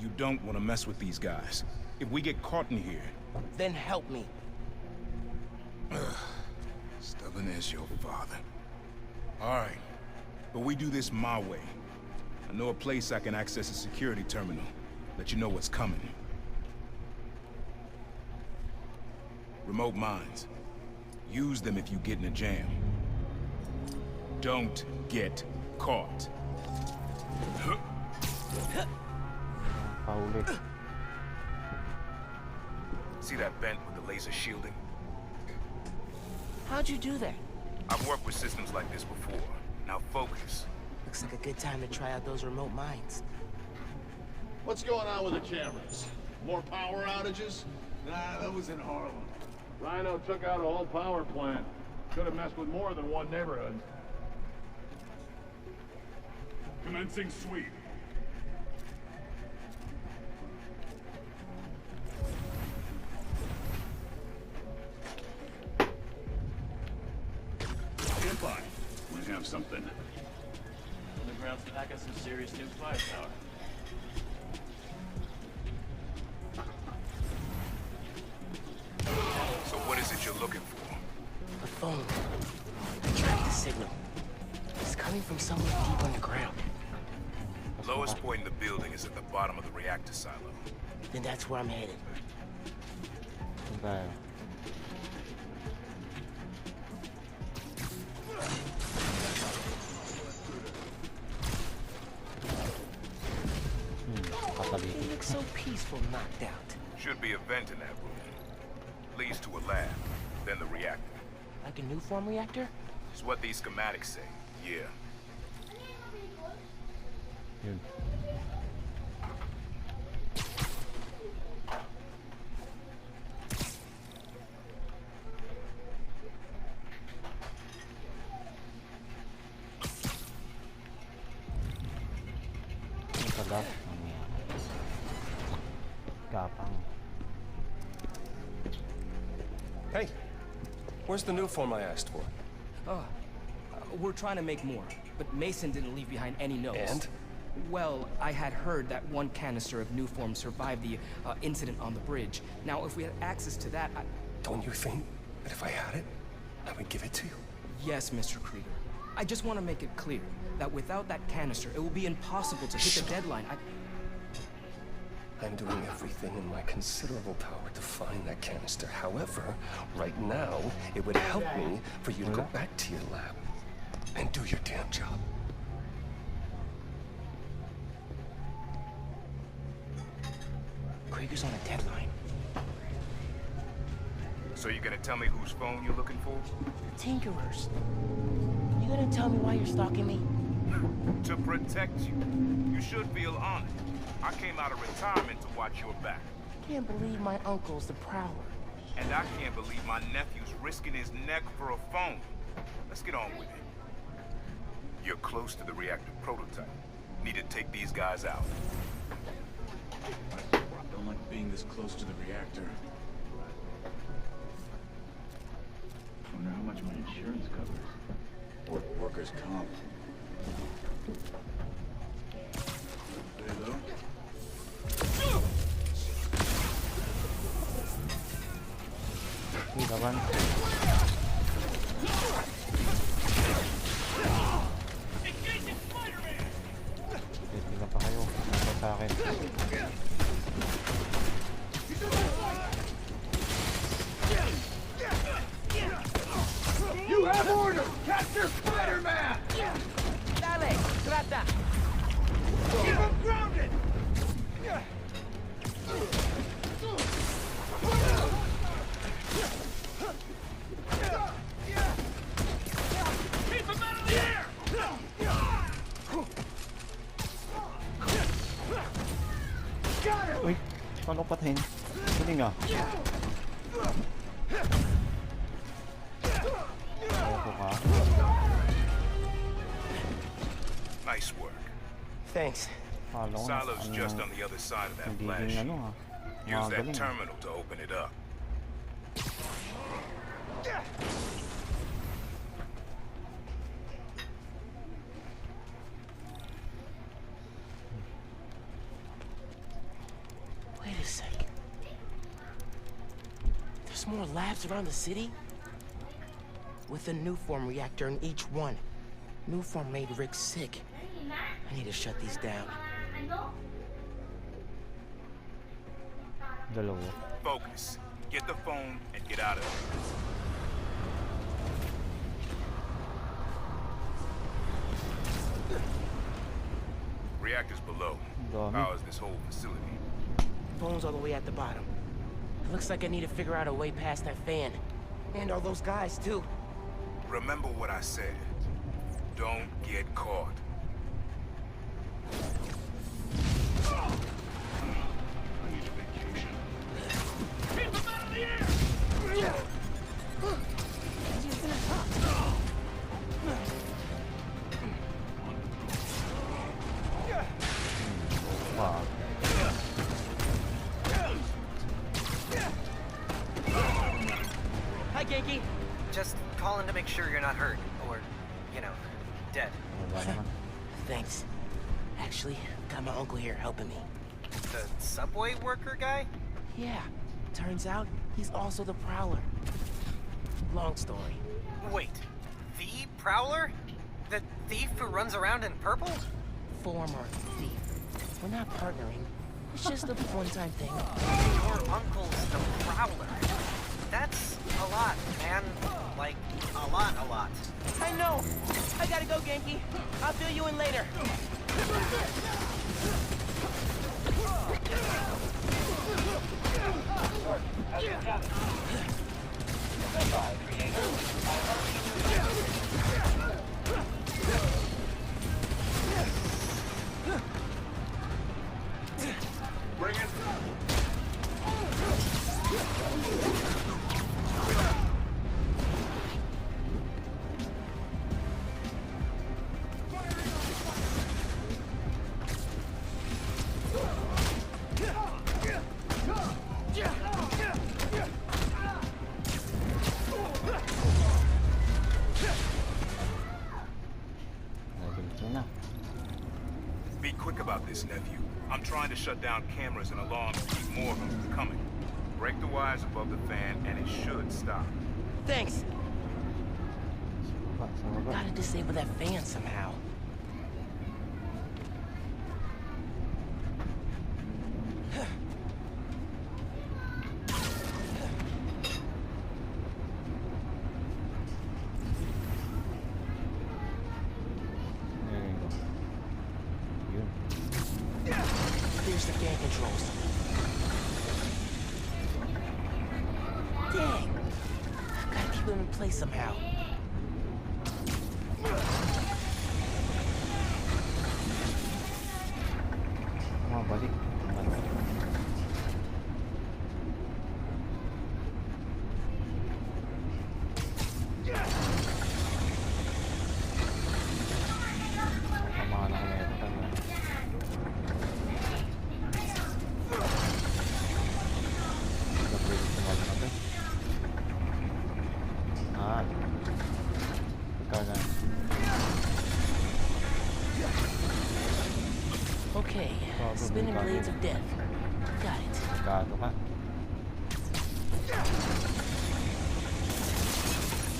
You don't want to mess with these guys. If we get caught in here... Then help me. Stubborn as your father. All right, but we do this my way. I know a place I can access a security terminal. Let you know what's coming. Remote mines. Use them if you get in a jam. Don't get caught. See that vent with the laser shielding? How'd you do that? I've worked with systems like this before. Now focus. Looks like a good time to try out those remote mines. What's going on with the cameras? More power outages? Nah, that was in Harlem. Rhino took out a whole power plant. Could have messed with more than one neighborhood. Commencing sweep. Stand by. We have something. Underground's pack us some serious new firepower. So what is it you're looking for? The phone. I tracked the signal. It's coming from somewhere deep underground. Lowest point in the building is at the bottom of the reactor silo. Then that's where I'm headed. Okay. You look so peaceful, knocked out. Should be a vent in that room. Leads to a lab, then the reactor. Like a new form reactor? It's what these schematics say, yeah. Yun. Gapang. Hey, where's the new form I asked for? We're trying to make more, but Mason didn't leave behind any notes. And? Well, I had heard that one canister of new form survived the incident on the bridge. Now, if we had access to that, Don't you think that if I had it, I would give it to you? Yes, Mr. Krieger. I just want to make it clear that without that canister, it will be impossible to hit the deadline. I'm doing everything in my considerable power to find that canister. However, right now, it would help me for you to go back to your lab and do your damn job. Krieger's on a deadline. So you're gonna tell me whose phone you're looking for? Tinkerers. You gonna tell me why you're stalking me? To protect you. You should feel honored. I came out of retirement to watch your back. Can't believe my uncle's the Prowler. And I can't believe my nephew's risking his neck for a phone. Let's get on with it. You're close to the reactor prototype. Need to take these guys out. Don't like being this close to the reactor. Wonder how much my insurance covers. Workers' comp. Hello? Laban. Titiga pa kayo. Ito sa akin. You have orders! Capture Spider-Man! Dale, trata! Paano patayin? Galing ah. Nice work. Thanks. Silo's just on the other side of that flash. Use that terminal to open it up. Wait a sec. There's more labs around the city? With a new form reactor in each one. New form made Rick sick. I need to shut these down. Focus. Get the phone and get out of there. Reactors below. Powers this whole facility. Phone's all the way at the bottom. It looks like I need to figure out a way past that fan. And all those guys, too. Remember what I said. Don't get caught. I need a vacation. Keep them out of the air! Wow. Hi, Genki. Just calling to make sure you're not hurt, or, you know, dead. Thanks. Actually, got my uncle here helping me. The subway worker guy? Yeah. Turns out, he's also the Prowler. Long story. Wait, the Prowler? The thief who runs around in purple? Former thief. We're not partnering. It's just a one-time thing. Your uncle's the Prowler. That's a lot, man. Like, a lot. I know! I gotta go, Genki. I'll fill you in later. Bring it. Be quick about this, nephew. I'm trying to shut down cameras and alarms to keep more of them from coming. Break the wires above the fan and it should stop. Thanks. Gotta disable that fan somehow. There's the fan controls. Dang! Gotta keep them in place somehow. Come on, buddy. Okay, spinning blades of death. Got it.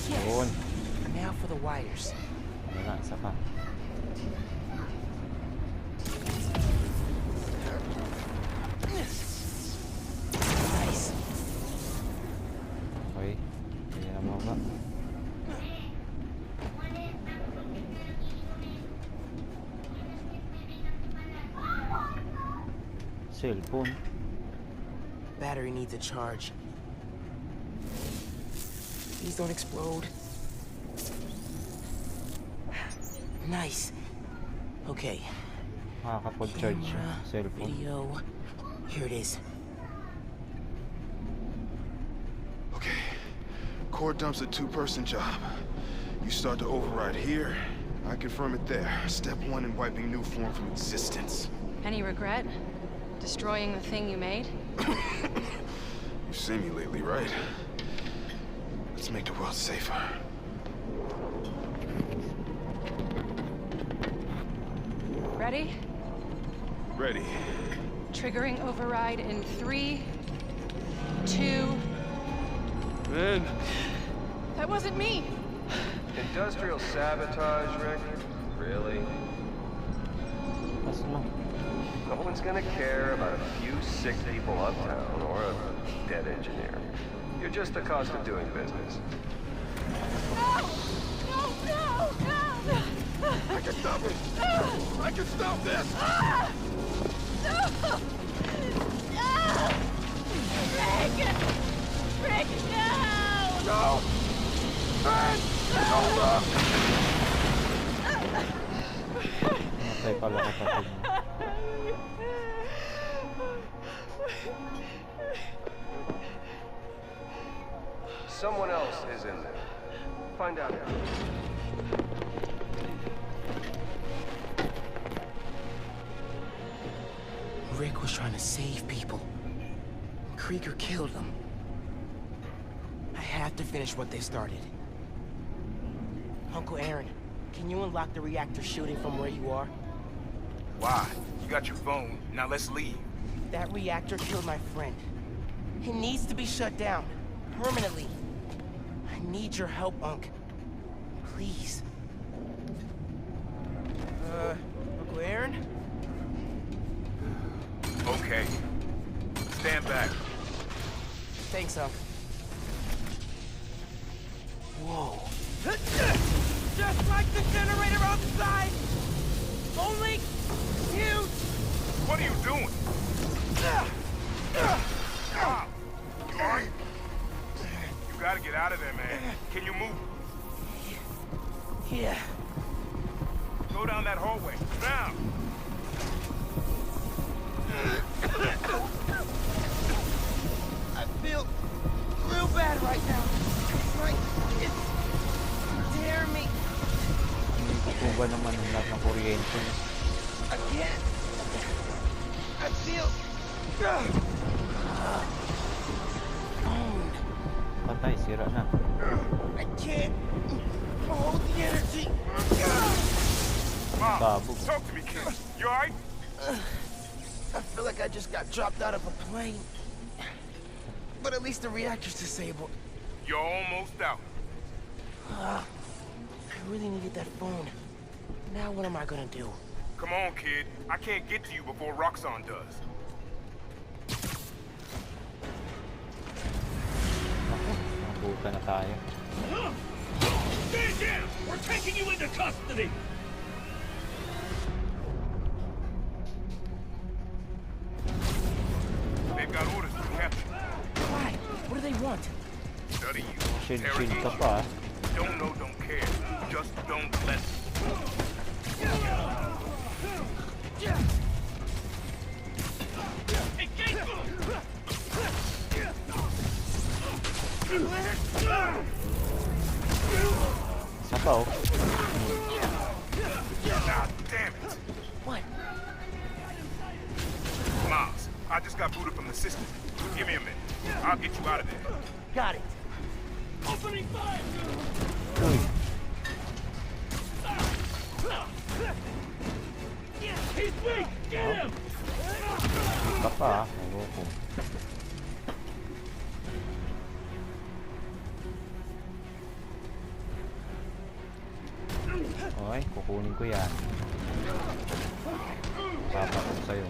Yes. Now for the wires. Nice. Okay. Kaya na mga. Cellphone. Battery needs a charge. Please don't explode. Nice. Okay. Makakapag-charge yung cellphone. Video. Here it is. core dump's a two-person job. You start to override here, I confirm it there. Step 1 in wiping new form from existence. Any regret? Destroying the thing you made? You've seen me lately, right? Let's make the world safer. Ready? Ready. Triggering override in 3, 2... Man. That wasn't me! Industrial sabotage, Rick? Really? No one's gonna care about a few sick people uptown or a dead engineer. You're just the cost of doing business. No! No, no, no! I can stop it! I can stop this! No! No! Rick! Rick, no! No! Ben! No, look! Matay pala kapatid mo. Someone else is in there. Find out who. Rick was trying to save people. Krieger killed them. I have to finish what they started. Uncle Aaron, can you unlock the reactor shooting from where you are? Why? You got your phone. Now let's leave. That reactor killed my friend. It needs to be shut down. Permanently. I need your help, Unc. Please. Uncle Aaron? Okay. Stand back. Thanks, Unc. Whoa. Just like the generator outside! Only huge! What are you doing? You alright? You gotta get out of there, man. Can you move? Yeah. Go down that hallway. Now! I feel real bad right now. Like it's tearing me. Kung ba naman lahat ng kuryente? I can't. I feel. Patay, sira na. I can't hold the energy. Mom, Babu. talk to me, kid. You alright? I feel like I just got dropped out of a plane. But at least the reactor's disabled. You're almost out. I really needed that phone. Now what am I gonna do? Come on, kid. I can't get to you before Roxxon does. Nabuta na tayo. Stand down! We're taking you into custody! They've got orders to capture you. Why? What do they want? Study you. Shield Interrogate ka you. pa. Don't know, don't care. Just don't let. Isa pa, oh. Ah, damn it. What? Miles, I just got booted from the system. Give me a minute. I'll get you out of there. Got it. Opening fire! Uy. He's weak! Get him! Isa pa, ayoko. Okay, kukunin ko yan. Papa ko sa'yo.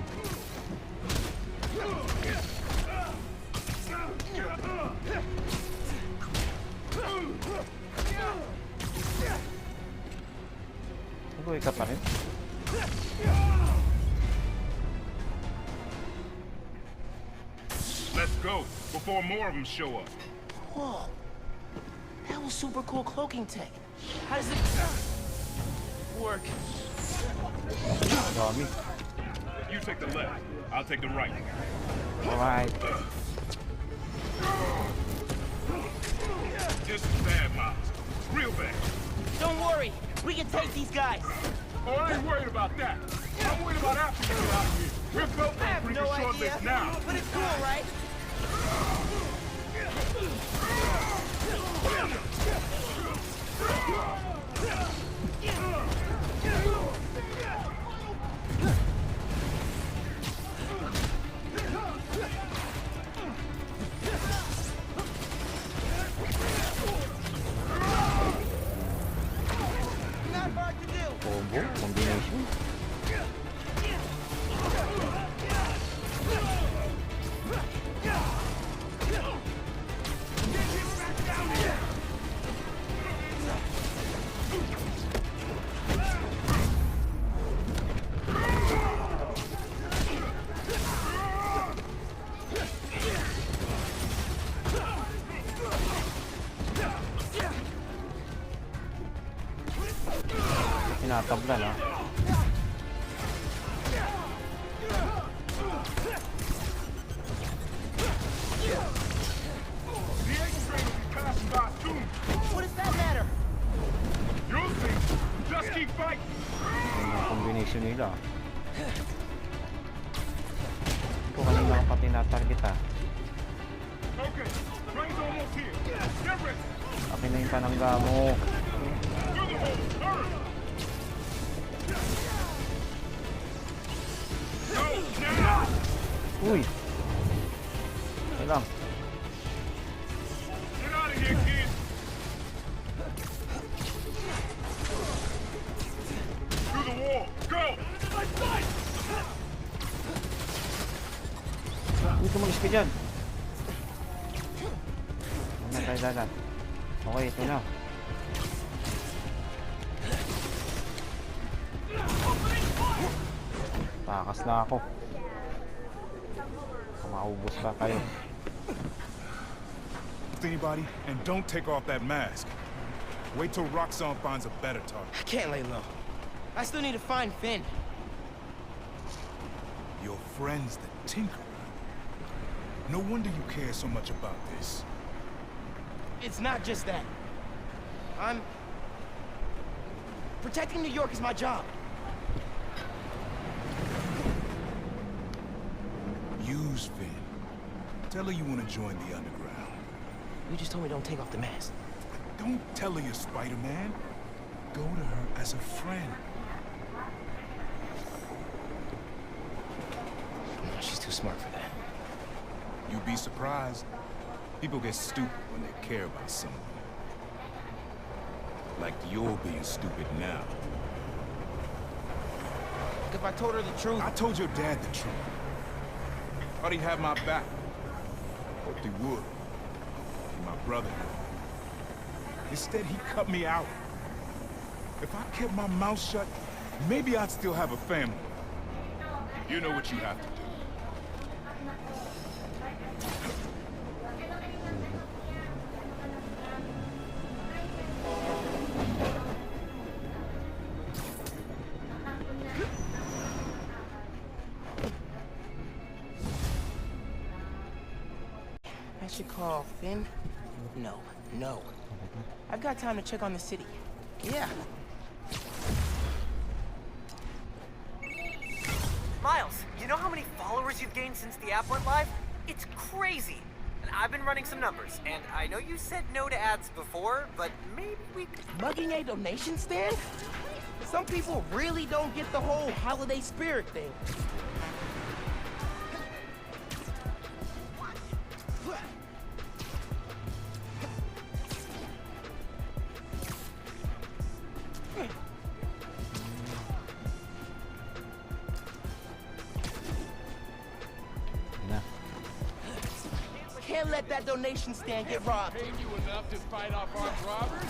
Nag-uwi ka pa rin? Let's go, before more of them show up. Whoa. That was super cool cloaking tech. How does it work? Dami. You take the left, I'll take the right. Alright. Just We can take these guys. Oh, I ain't worried about that. I'm worried about after we get out of here. We're built on pretty good short list now. But it's cool, right? Not hard to do. Combo, combination. Tinatablan ah. What does that matter? You'll see. Just keep fighting. Yung combination nila. Ito kanina ka pa tinatarget ah. Okay, train's almost here. Get ready. Akin na yung panangga mo. Through the hole. Hurry. Go now. Uy! Okay lang. Get out of here, kid. Through the wall. Go. Uy, tumagis ka dyan. Ano tayo dagat? Okay, ito na. Takas na ako. Maubos pa kayo. Anybody, and don't take off that mask. Wait till Roxxon finds a better target. I can't lay low. I still need to find Finn. Your friend's the Tinkerer. No wonder you care so much about this. It's not just that. Protecting New York is my job. Use Finn. Tell her you want to join the underground. You just told me don't take off the mask. Don't tell her you're Spider-Man. Go to her as a friend. No, she's too smart for that. You'd be surprised. People get stupid when they care about someone. Like you're being stupid now. If I told her the truth... I told your dad the truth. Thought he'd have my back. Hoped he would. Be my brother. Instead, he cut me out. If I kept my mouth shut, maybe I'd still have a family. You know what you have to do. I should call Finn? No. I've got time to check on the city. Yeah. Miles, you know how many followers you've gained since the app went live? It's crazy. And I've been running some numbers, and I know you said no to ads before, but maybe we could... Mugging a donation stand? Some people really don't get the whole holiday spirit thing. Can't let that donation stand get robbed. Paid you enough to fight off armed robbers?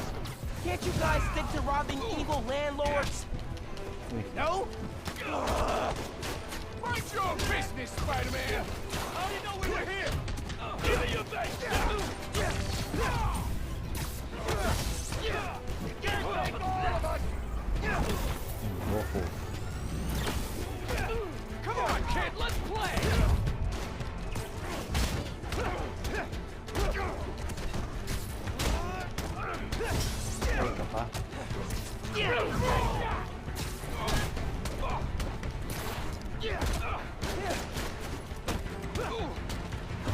Can't you guys stick to robbing evil landlords? No? Mind your business, Spider-Man! How do you know we were here? Give me your thing! Take all of us! Come on, kid, let's play!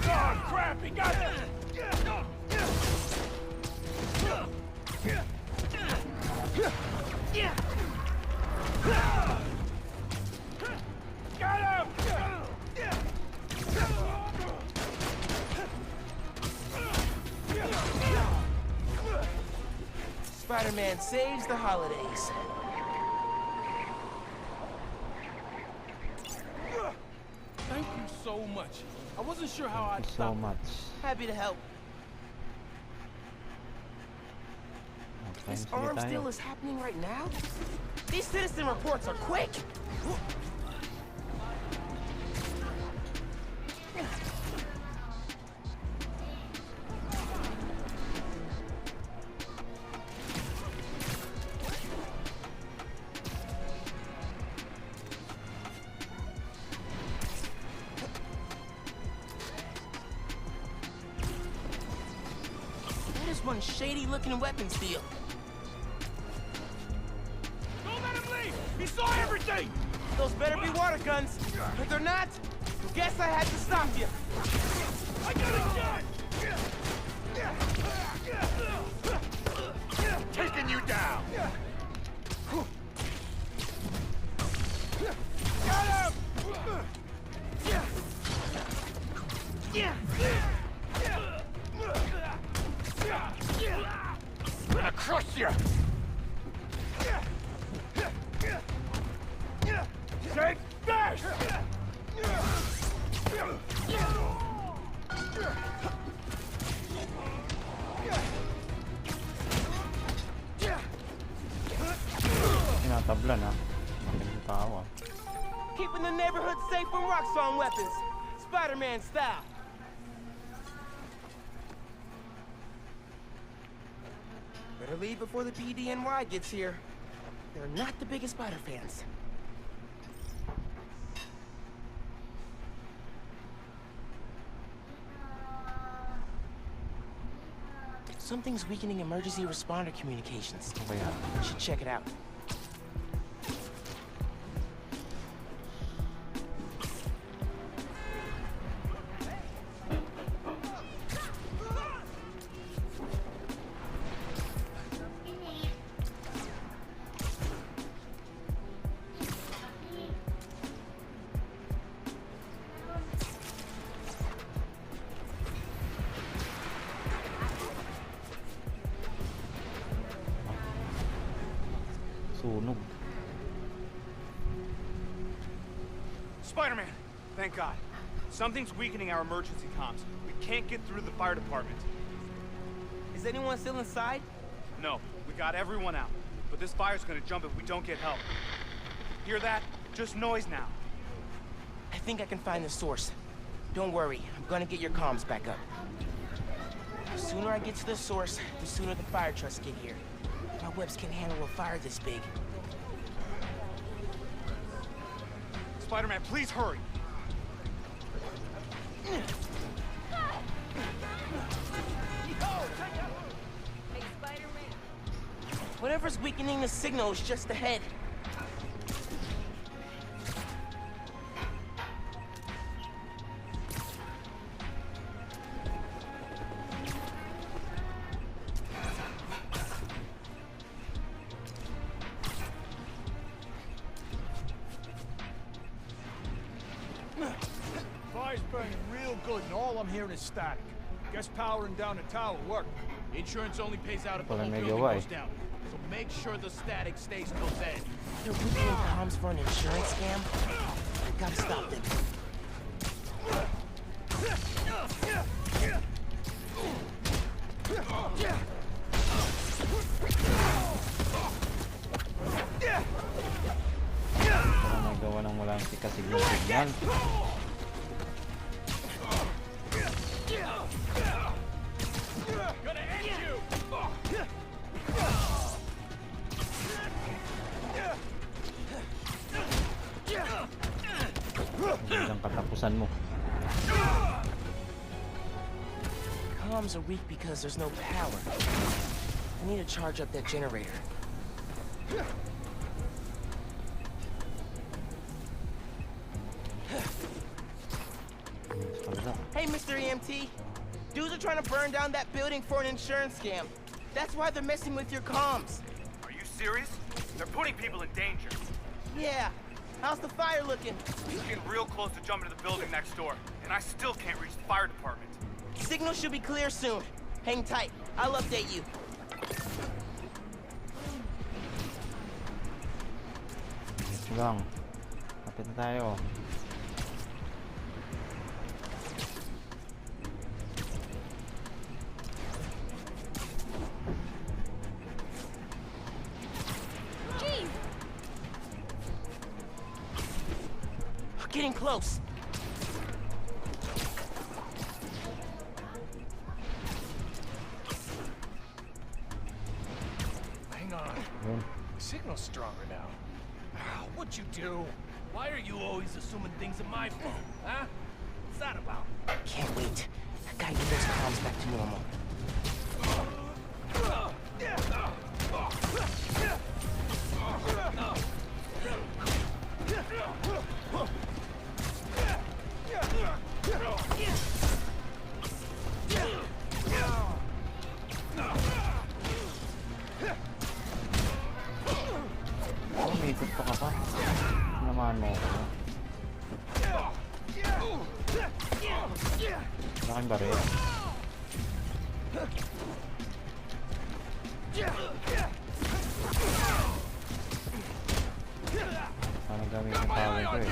Oh, crap, he got it! Got him! Spider-Man saves the holidays. Thank you so much. I wasn't sure how I'd Thank you so much. Happy to help. This arms deal is happening right now? These citizen reports are quick! That is one shady-looking weapons deal. Don't let him leave! He saw everything! Those better be water guns. If they're not, guess I had to stop you. I got a gun! Taking you down! Got him! I'm gonna crush you! Take this! Tinatablan ha. Magaling tao ah. Keeping the neighborhood safe from Roxxon weapons. Spider-Man style. Better leave before the PDNY gets here. They're not the biggest Spider fans. Something's weakening emergency responder communications. Okay, yeah. Should check it out. Sunog. Spider-Man! Thank God. Something's weakening our emergency comms. We can't get through to the fire department. Is anyone still inside? No, we got everyone out. But this fire's gonna jump if we don't get help. Hear that? Just noise now. I think I can find the source. Don't worry, I'm gonna get your comms back up. The sooner I get to the source, the sooner the fire trucks get here. My webs can handle a fire this big. Spider-Man, please hurry. Whatever's weakening the signal is just ahead. Fire's burning real good, and all I'm hearing is static. Guess powering down the tower worked. Insurance only pays out if the whole building goes down. So make sure the static stays till then. They're weakening comms for an insurance scam? I gotta stop them. Parang nagawa ng walang signal. Gonna end you! Ang katapusan mo. Comms are weak because there's no power. I need to charge up that generator. Hey, Mr. EMT. Dudes are trying to burn down that building for an insurance scam. That's why they're messing with your comms. Are you serious? They're putting people in danger. Yeah. How's the fire looking? He's getting real close to jumping to the building next door, and I still can't reach the fire department. Signal should be clear soon. Hang tight. I'll update you. Ito lang. Kapit na tayo. Getting close. Hang on. The signal's stronger now. What'd you do? Why are you always assuming things are my fault, huh? What's that about? Can't wait. I gotta get those comms back to normal. Umikot pa ka pa. Naman mo ako. Malaking baril. Parang gamit yung power ko eh.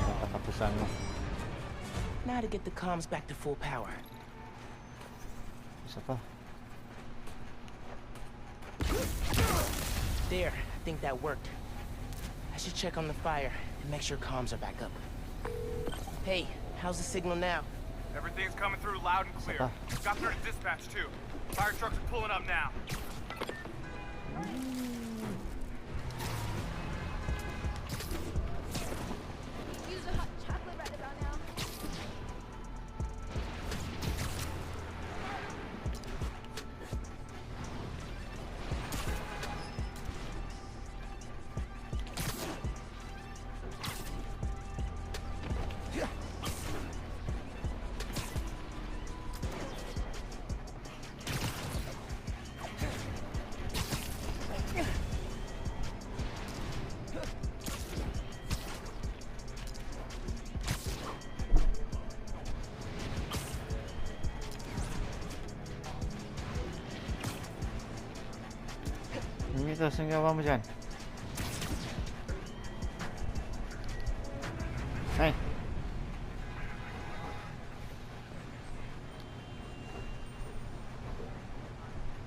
Natatapusan mo. Now to get the comms back to full power. Isa pa. There, I think that worked. I should check on the fire and make sure comms are back up. Hey, how's the signal now? Everything's coming through loud and clear. Got through to dispatch, too. Fire trucks are pulling up now. Use a hot chocolate right about now. Ito, saan gawa mo dyan? Hey!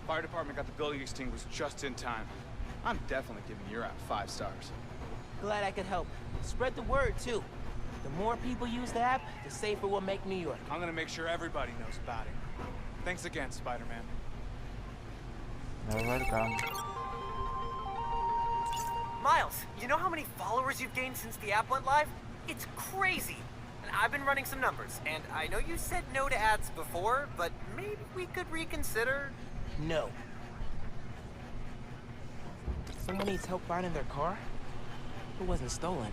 Fire department got the building extinguished just in time. I'm definitely giving your app 5 stars. Glad I could help. Spread the word, too. The more people use the app, the safer we'll make New York. I'm gonna make sure everybody knows about it. Thanks again, Spider-Man. You're welcome. Miles, you know how many followers you've gained since the app went live? It's crazy. And I've been running some numbers, and I know you said no to ads before, but maybe we could reconsider? No. Someone needs help finding their car? It wasn't stolen.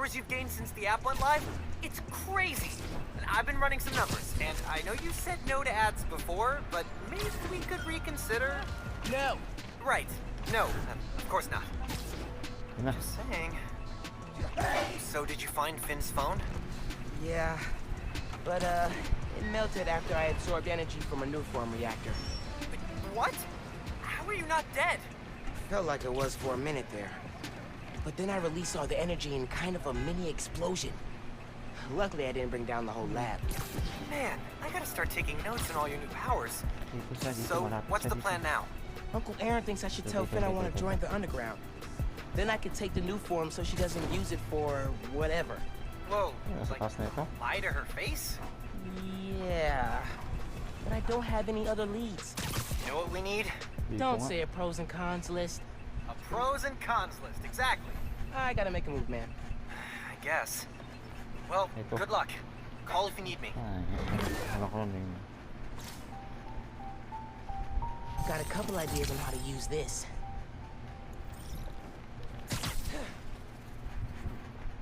followers you've gained since the app went live? It's crazy. I've been running some numbers, and I know you said no to ads before, but maybe we could reconsider? No. Right. No, of course not. Just saying. So did you find Finn's phone? Yeah, but it melted after I absorbed energy from a new form reactor. What? How are you not dead? Felt like it was for a minute there. But then I released all the energy in kind of a mini explosion. Luckily, I didn't bring down the whole lab. Man, I gotta start taking notes on all your new powers. So, what's the plan now? Uncle Aaron thinks I should tell Finn I want to join the underground. Then I could take the new form so she doesn't use it for whatever. Whoa, like lie to her face? Yeah, but I don't have any other leads. You know what we need? Don't say a pros and cons list. A pros and cons list, exactly. I gotta make a move, man. I guess. Well, good luck. Call if you need me. Got a couple ideas on how to use this.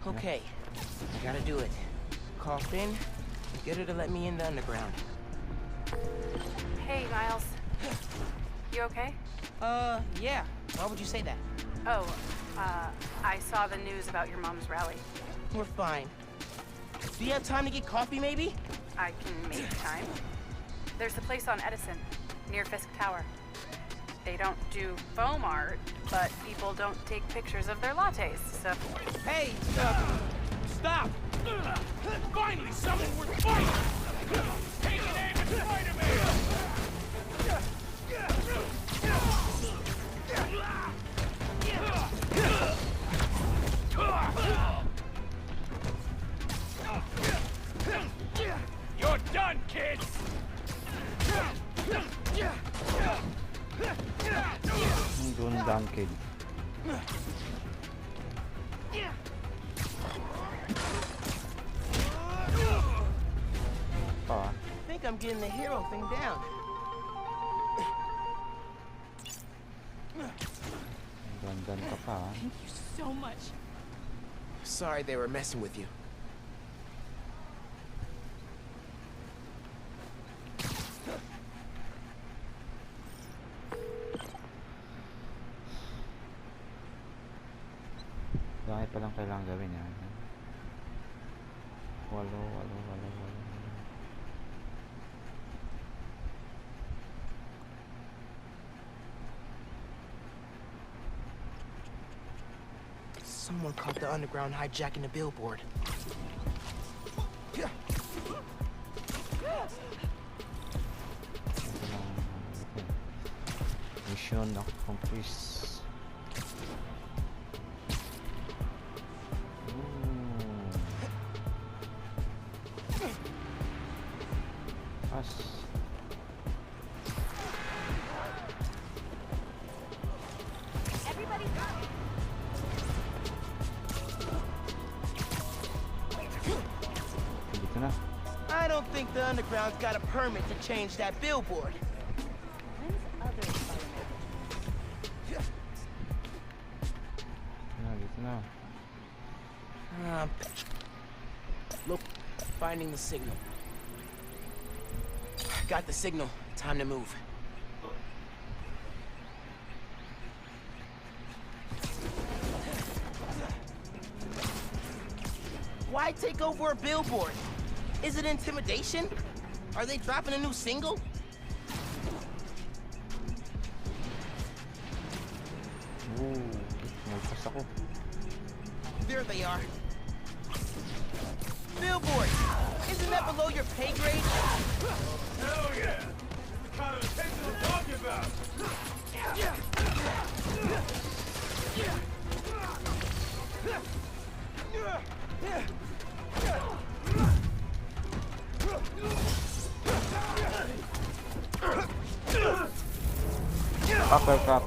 Okay, I gotta do it. Call Finn and get her to let me in the underground. Hey, Miles. You okay? Yeah. Why would you say that? Oh, I saw the news about your mom's rally. We're fine. Do you have time to get coffee, maybe? I can make time. There's a place on Edison, near Fisk Tower. They don't do foam art, but people don't take pictures of their lattes, so... Hey, stop! Finally, someone worth fighting! Take an aim at Spiderman! You're done, kids! Don't done, kid. I think I'm getting the hero thing down. Thank you so much. Sorry they were messing with you. Dahil palang kailangan gawin yan. Walo. Someone caught the underground hijacking the billboard. Mission accomplished. I don't think the underground's got a permit to change that billboard. Look, finding the signal. Got the signal. Time to move. Why take over a billboard? Is it intimidation? Are they dropping a new single? There they are. Billboard! Isn't that below your pay grade? Hell yeah! The kind of attention we're talking about! Uppercut.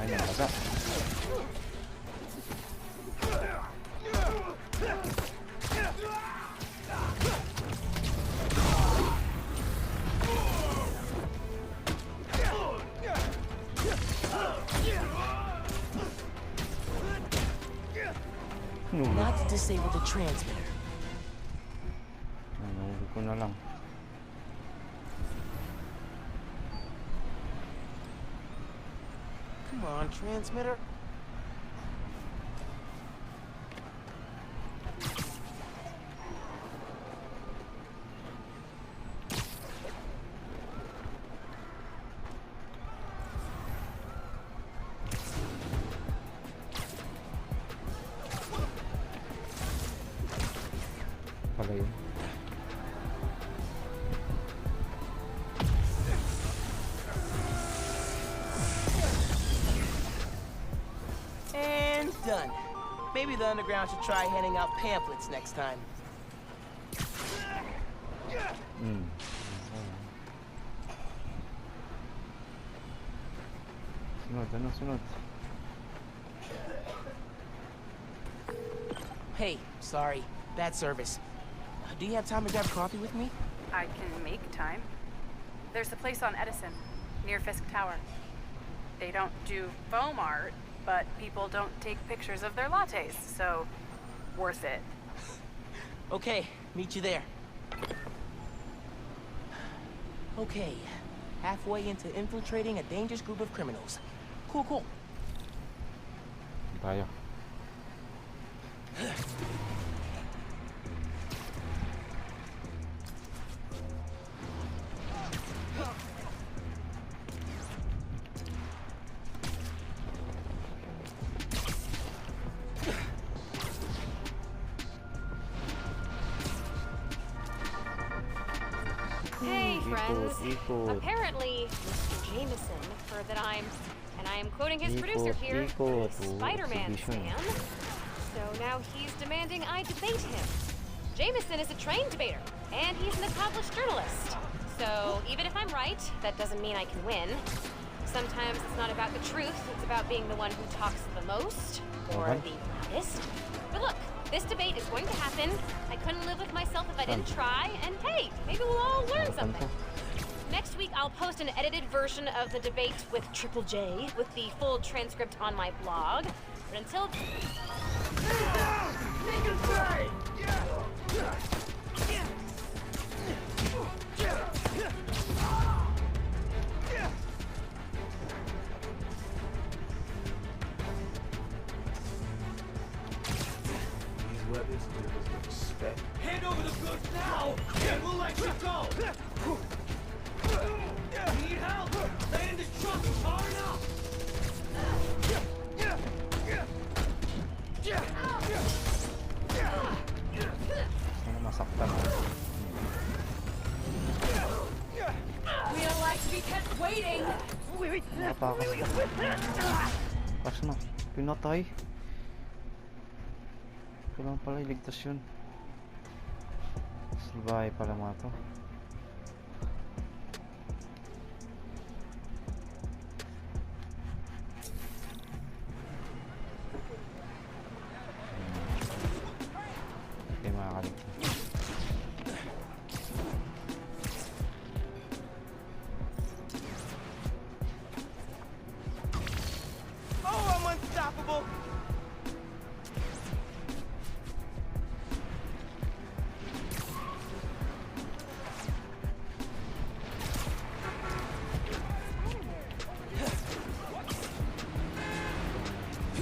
Ayun, nalaga. Not to disable the transmitter. Nahuli ko na lang. Come on, transmitter. Pala yun. And done. Maybe the underground should try handing out pamphlets next time. Sunod. Hey, sorry. Bad service. Do you have time to grab coffee with me? I can make time. There's a place on Edison, near Fisk Tower. They don't do foam art, but people don't take pictures of their lattes, so worth it. Okay, meet you there. Okay, halfway into infiltrating a dangerous group of criminals. Cool. Tayo. Hey, friends. Ikot. Apparently, Mr. Jameson heard that I am quoting his producer here, Ikot. Spider-Man fan. So now he's demanding I debate him. Jameson is a trained debater, and he's an accomplished journalist. So even if I'm right, that doesn't mean I can win. Sometimes it's not about the truth, it's about being the one who talks the most, or the loudest. But look, this debate is going to happen. I couldn't live with myself if I didn't try, and hey, maybe we'll all learn something. Next week, I'll post an edited version of the debate with Triple J, with the full transcript on my blog. But until... Hand over the goods now, and we'll let you go! Need help? Land this truck is hard enough! Ano masaktan ako? We don't like to be kept waiting! Natakas. Pas na. Pinatay. Kailangan pala iligtas yun. Salbahe pala mga to. Okay, makakaligtas. Oh, I'm unstoppable!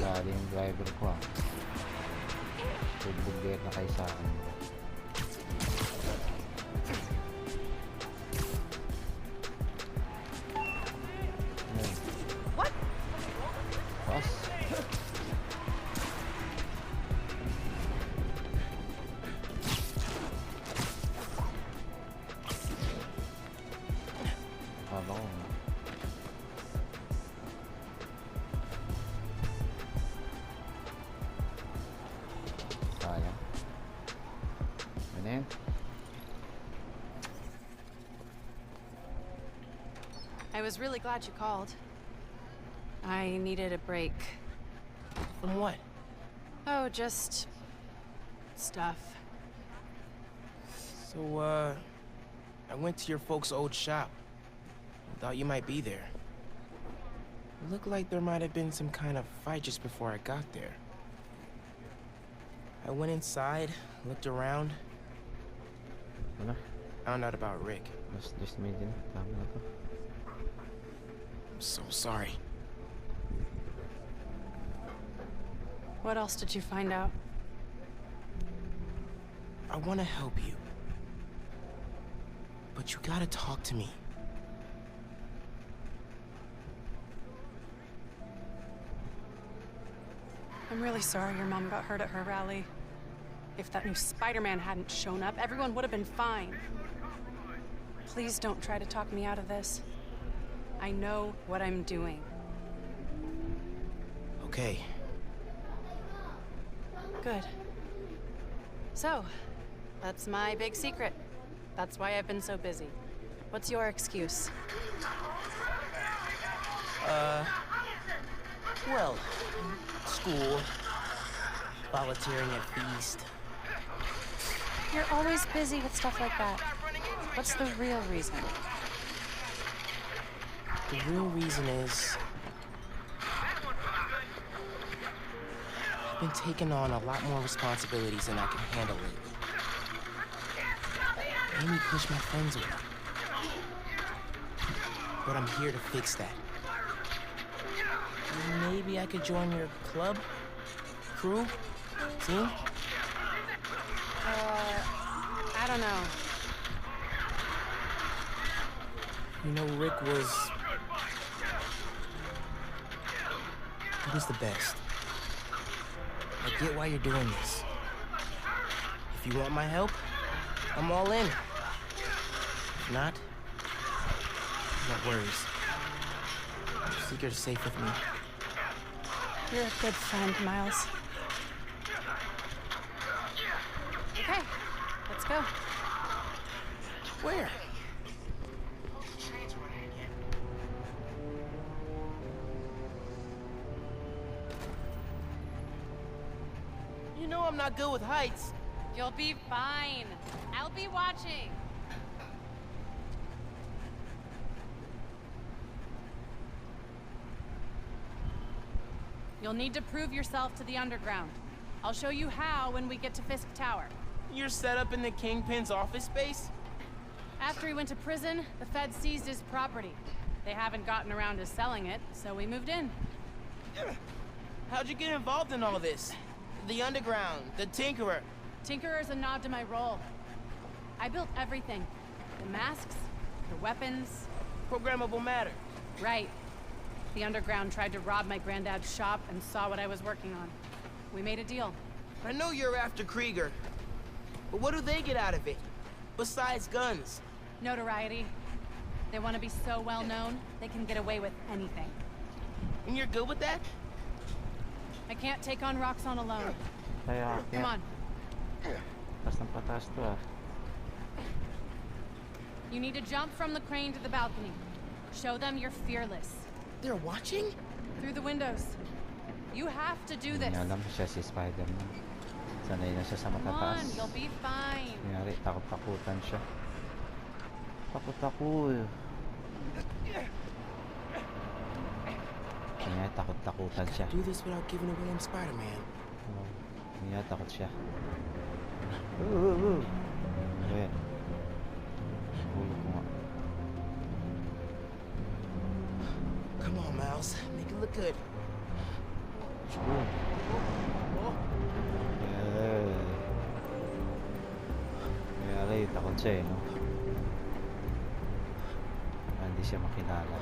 Dali yung driver ko ah. Tugbugget na kayo sa akin. What? Pas. Kala ko na. Sayang. Ano yan? I was really glad you called. I needed a break. From what? Oh, just... stuff. So, I went to your folks' old shop. Thought you might be there. It looked like there might have been some kind of fight just before I got there. I went inside, looked around. Ano? Found out about Rick. Just me din. Tama na to. I'm so sorry. What else did you find out? I want to help you. But you gotta talk to me. I'm really sorry your mom got hurt at her rally. If that new Spider-Man hadn't shown up, everyone would have been fine. Please don't try to talk me out of this. I know what I'm doing. Okay. Good. So, that's my big secret. That's why I've been so busy. What's your excuse? Well, school, volunteering at Feast. You're always busy with stuff like that. What's the real reason? The real reason is I've been taking on a lot more responsibilities than I can handle lately. Made me push my friends away. But I'm here to fix that. Maybe I could join your club? Crew? Team? I don't know. You know, Rick was... He was the best. I get why you're doing this. If you want my help, I'm all in. If not, no worries. Secret's safe with me. You're a good friend, Miles. Okay, let's go. Where? You know I'm not good with heights. You'll be fine. I'll be watching. You'll need to prove yourself to the underground. I'll show you how when we get to Fisk Tower. You're set up in the Kingpin's office space? After he went to prison, the Fed seized his property. They haven't gotten around to selling it, so we moved in. How'd you get involved in all this? The underground, the Tinkerer. Tinkerer's a nod to my role. I built everything. The masks, the weapons. Programmable matter. Right. The underground tried to rob my granddad's shop and saw what I was working on. We made a deal. I know you're after Krieger, but what do they get out of it? Besides guns? Notoriety. They want to be so well known, they can get away with anything. And you're good with that? I can't take on Roxxon alone. Come on. You need to jump from the crane to the balcony. Show them you're fearless. They're watching? Through the windows. You have to do this. Alam siya si Spiderman. Sanay na siya sa Come matataas. on, you'll be fine. Kunyari, takot-takutan siya. Takot-takot. Kunyari, takot-takutan siya. Do this without giving away I'm Spider-Man. Kunyari, takot siya. Ayan. Hulog ko nga. Come on, Miles. Make it look good. Kunyari, takot siya eh, no? Hindi siya makilala.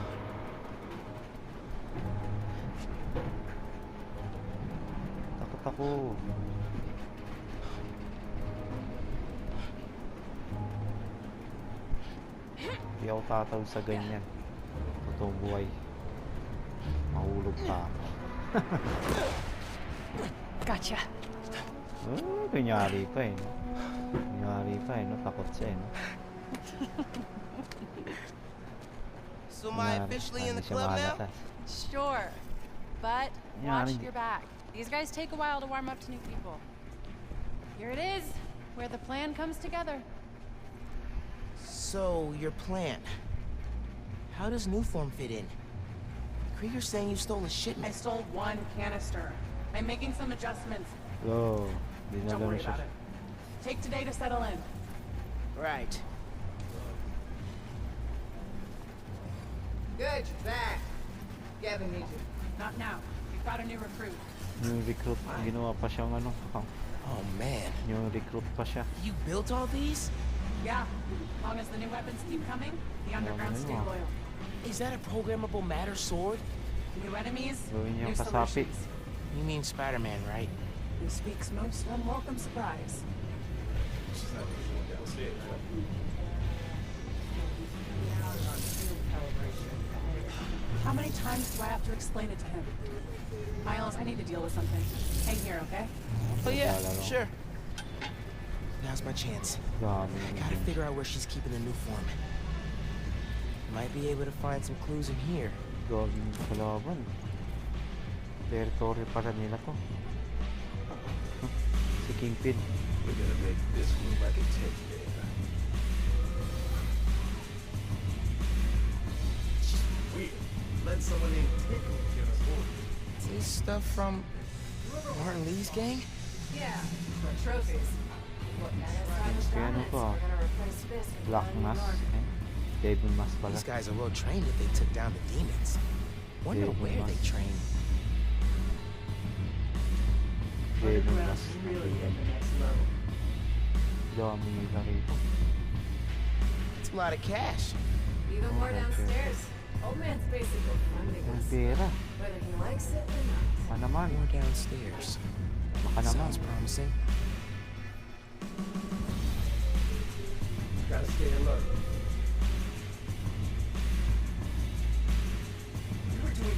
Takot ako. Hindi ako tatawag sa ganyan. Totoong buhay. Mahulog pa ako. Gotcha. Oh, kunyari pa eh, no? Kunyari pa eh, no? Takot siya eh, no? So am I officially in the club now? Sure. But watch your back. These guys take a while to warm up to new people. Here it is, where the plan comes together. So, your plan. How does Newform fit in? Krieger's saying you stole a shipment. I stole one canister. I'm making some adjustments. Whoa. Don't worry about it. Take today to settle in. Right. Good, you're back. Gavin needs you. Not now. We've got a new recruit. Yung recruit, ginawa pa siyang ano. Oh man. Yung recruit pa siya. You built all these? Yeah. As long as the new weapons keep coming, the underground stay loyal. Is that a programmable matter sword? New enemies, Gawin new niyang kasapi. solutions. You mean Spider-Man, right? Who speaks most unwelcome surprise. How many times do I have to explain it to him? Miles, I need to deal with something. Hang here, okay? Oh yeah, sure. Now's my chance. I gotta figure out where she's keeping the new foreman. Might be able to find some clues in here. Gawin kalaban. Territory para nila to. Si Kingpin. We're gonna make this look like a tent game. Weird. Let someone named Tickle give us orders. Is this stuff from Martin Lee's gang? Yeah, trophies. Kaya ano to Black Mask. Devil Mask pala. These guys are well trained if they took down the demons. Wonder where they train. Devil Mask. Dami nila rito. It's a lot of cash. Even more downstairs. Old man's basically funding Ang us. pera. Whether he likes it or not. Baka naman. More downstairs. Baka naman. Sounds promising. Gotta stay alert.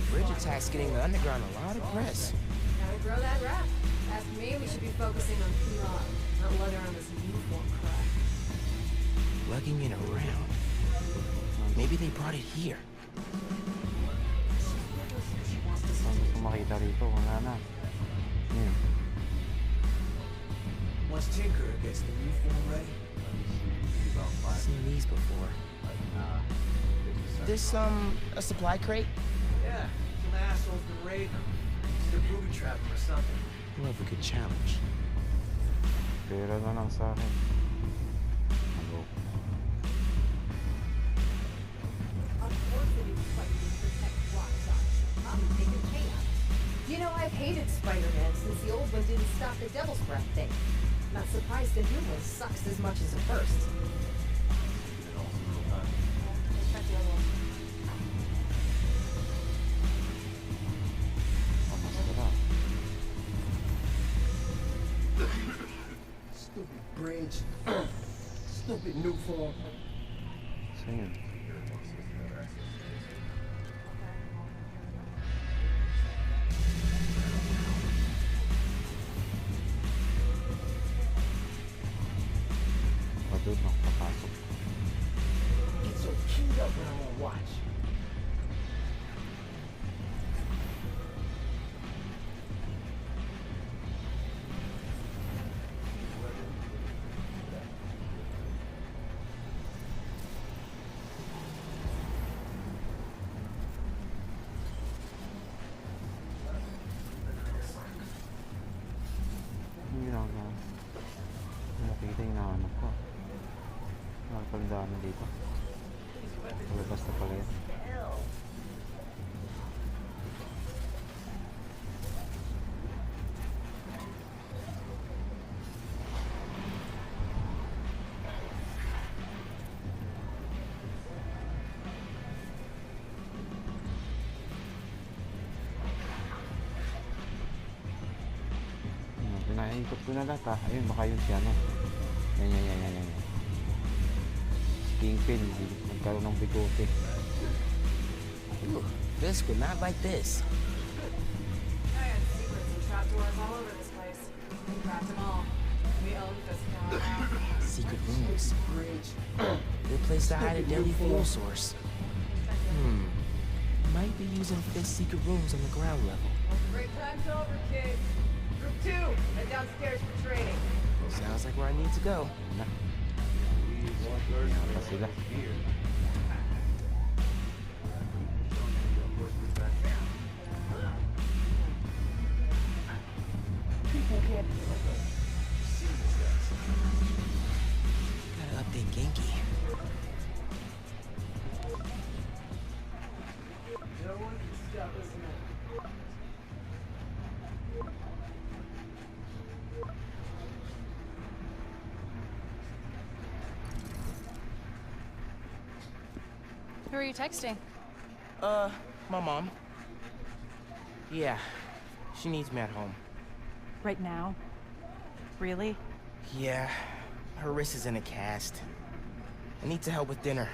Bridge attack's getting the underground a lot of press. Gotta grow that rap. Ask me, we should be focusing on PR, not lugging around this uniform crap. Lugging it around. Maybe they brought it here. Kung gusto makita rito, wala na. Yan. Once Tinker gets the new form ready, I've seen these before. This, a supply crate? yeah, some asshole's been raiding them. They're booby trapping or something. Love a good challenge. Pera na lang sa akin. Ano? You know, I've hated Spider-Man since the old one didn't stop the Devil's Breath thing. Not surprised the new one sucks as much as the first. Stupid bridge. Stupid new form. So yun. Doon nakapasok. Get so queued up when I'm on watch. Hindi na ako nakikita yung nahanap ko. Nakapagdaan na dito. Labas na pala yan. Pinaikot ko na lahat ha. Ayun, baka yun si ano. Yan. Kingpin, nagkaroon ng bigote. Ooh, Fisk would not like this. I had secrets and trapdoors all over this place. We cracked them all. We own Fisk now. Secret rooms. Good place to hide a deadly fuel source. Might be using Fisk's secret rooms on the ground level. Break time's over, kid. Group 2, head downstairs for training. Sounds like where I need to go. Pa sila. People can't stuff, isn't it? Who are you texting? My mom. Yeah, she needs me at home. Right now? Really? Yeah, her wrist is in a cast. I need to help with dinner.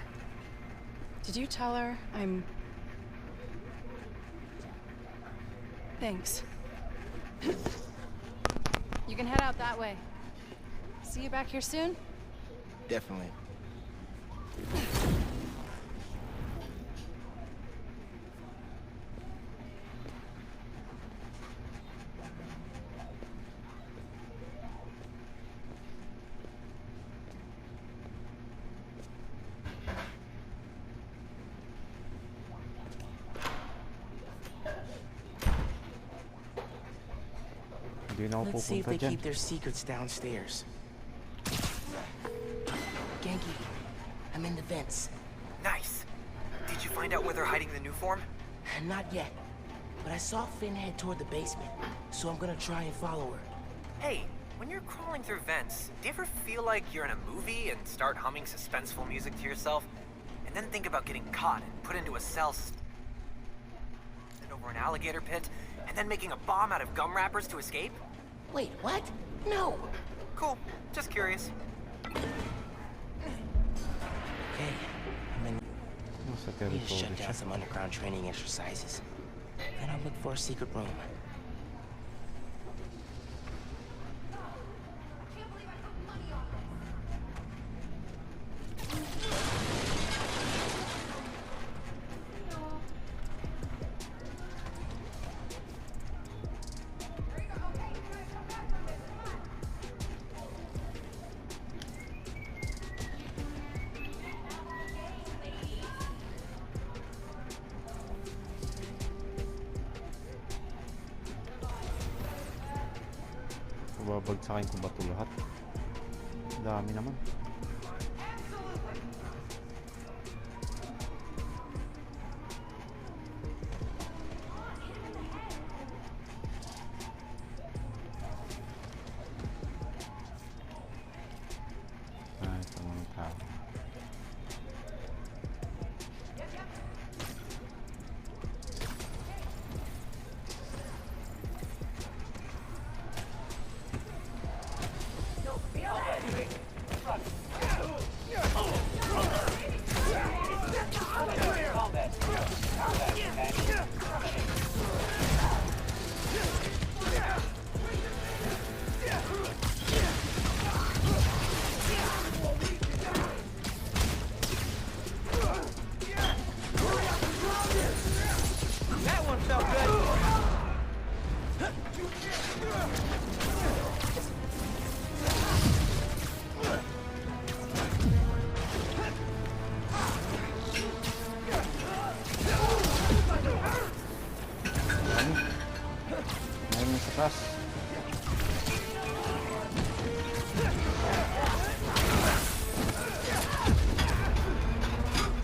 Did you tell her I'm... Thanks. You can head out that way. See you back here soon? Definitely. Let's see if they keep their secrets downstairs. Genki, I'm in the vents. Nice. Did you find out where they're hiding the new form? Not yet, but I saw Finn head toward the basement, so I'm gonna try and follow her. Hey, when you're crawling through vents, do you ever feel like you're in a movie and start humming suspenseful music to yourself? And then think about getting caught and put into a cell and over an alligator pit, and then making a bomb out of gum wrappers to escape? Wait, what? No! Cool. Just curious. Okay, I'm in... Need to shut down some underground training exercises. Then I'll look for a secret room. Babagsakin ko ba ito lahat? Dami naman. Ito mga tao.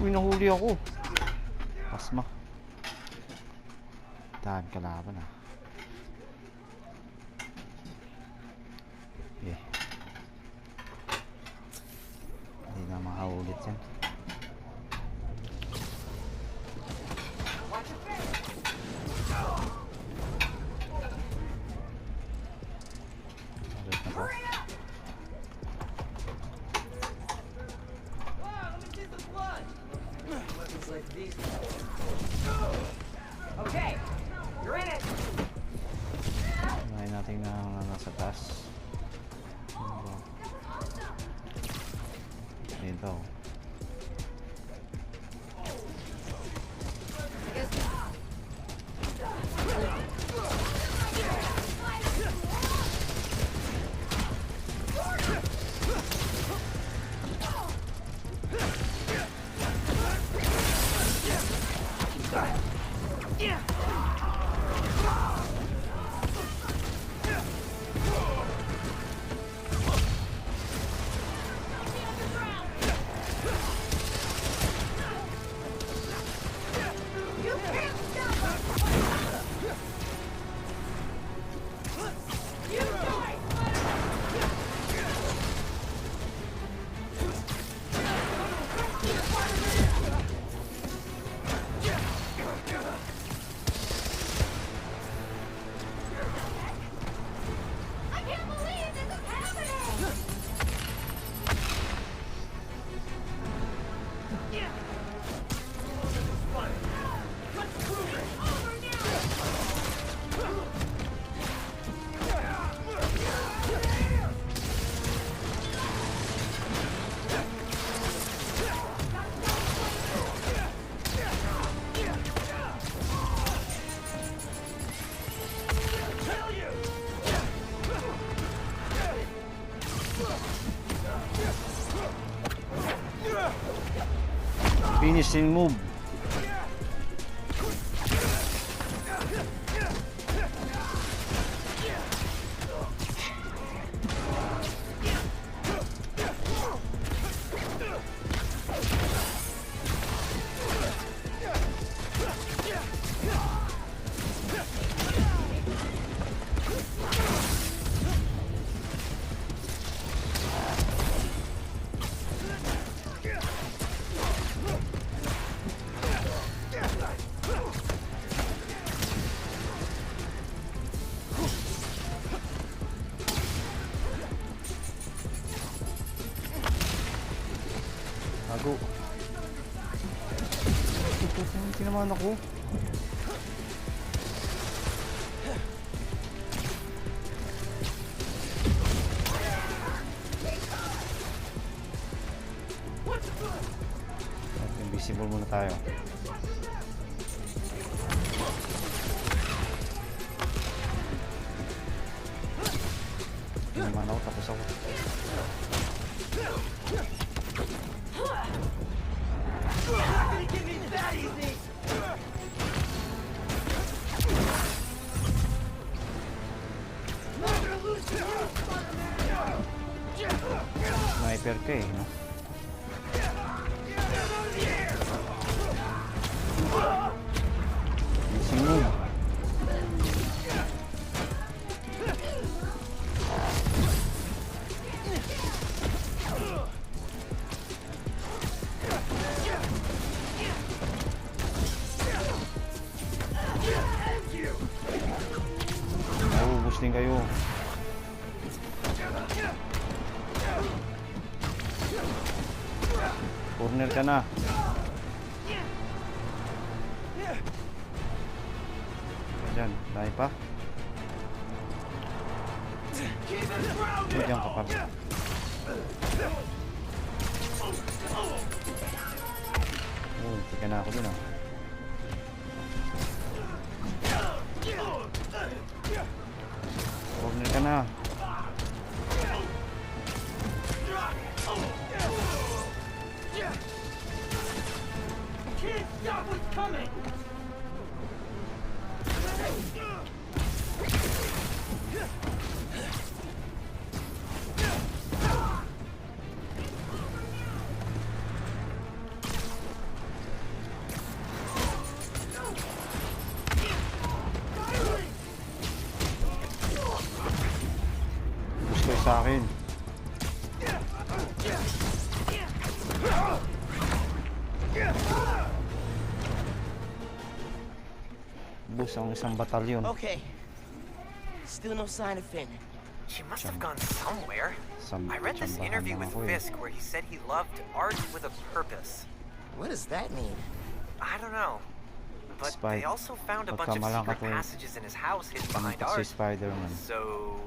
Uy, nahuli ako. Pasma. Daan kalaban ah. Okay. Hindi na makaulit yan. Okay, you're in it. May natin na nasa taas. Dito. Finishing move. Tago. Hindi naman ako. Invisible muna tayo. Hindi naman ako, tapos ako. Sniper ka eh, no? Missing move. Naubos din kayo. Corner ka na. Diyan, dahil pa. Diyan ka pa. Oh, tika na ako dun ah. Corner ka na. Can't stop what's coming! Gusto sa akin. Bus ang isang batalyon. Okay. Still no sign of Finn. She must have gone somewhere. I read this interview with Fisk where he said he loved art with a purpose. What does that mean? I don't know. But they also found a bunch of secret passages in his house hidden behind art. Spiderman. So...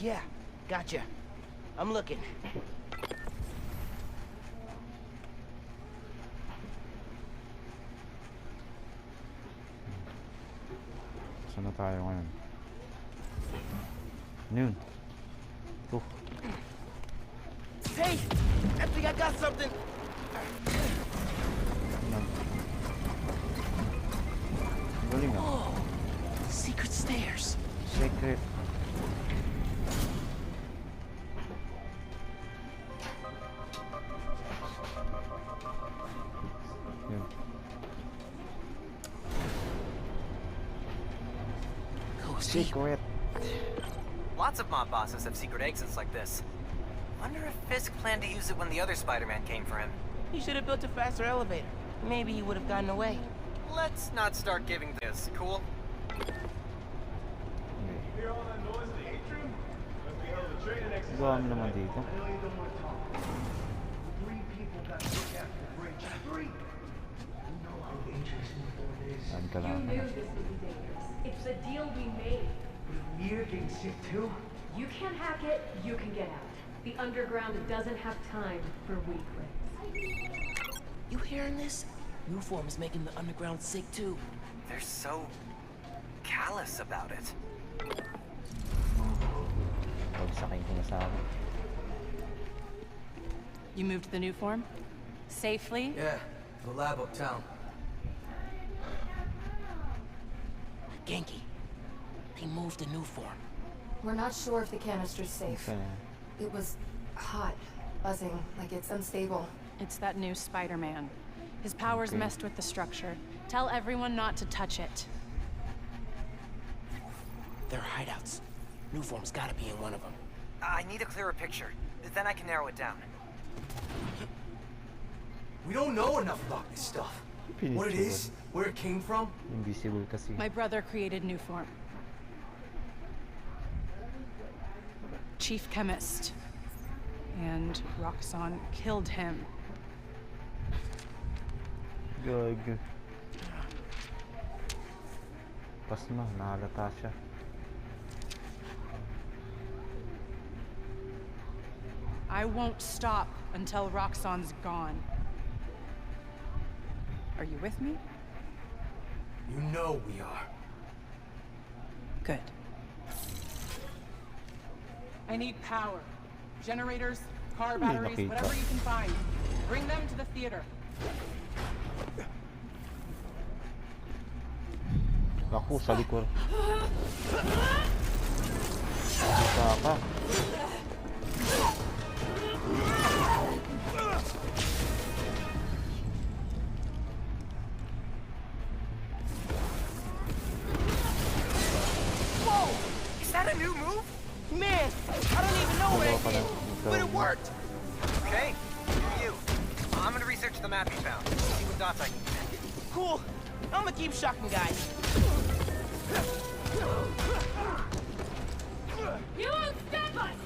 Yeah, gotcha. I'm looking. Saan na tayo ngayon? Noon. Go. Hey! I think I got something! Galing ah. Oh, secret stairs. Secret. Yun. Secret. Lots of mob bosses have secret exits like this. Wonder if Fisk planned to use it when the other Spider-Man came for him. He should have built a faster elevator. Maybe he would have gotten away. Let's not start giving this, cool? Hear all that noise in the atrium? Must be held a training exercise. Gawa mo naman dito. Three people got took after the bridge. Three! You know how dangerous Newport is. Saan ka You lang? knew this would be dangerous. It's the deal we made. But we're getting sick too. You can't hack it, you can get out. The underground doesn't have time for weaklings. You hearing this? New Form is making the underground sick too. They're so... callous about it. Pagsakin ko na sa akin. You moved the new form? Safely? Yeah, To the lab uptown. Genki, they moved the new form. We're not sure if the canister's safe. It was hot, buzzing, like it's unstable. It's that new Spider-Man. His powers messed with the structure. Tell everyone not to touch it. They're hideouts. New form's gotta be in one of them. I need a clearer picture. Then I can narrow it down. We don't know enough about this stuff. What it is, where it came from. Invisible kasi. My brother created new form. Chief chemist. And Roxxon killed him. Gag. Pasma, nahalata siya. I won't stop until Roxxon's gone. Are you with me? You know we are. Good. I need power. Generators, car batteries, whatever you can find. Bring them to the theater. Ako sa likod. Saka. Whoa! Is that a new move? Man, I don't even know where it came, but it worked. Okay, do you. I'm gonna research the map you found. See what dots I can connect. Cool. I'm gonna keep shocking guys. You won't stop us!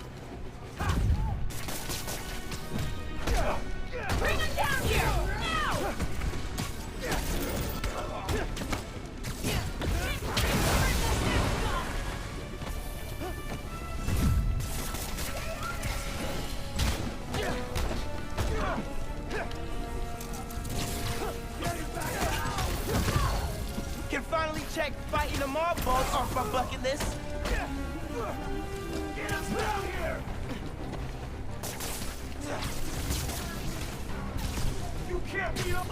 Bring him down here! Now! Can finally check fighting the mob boss off my bucket list. Get us down here! You can't beat up!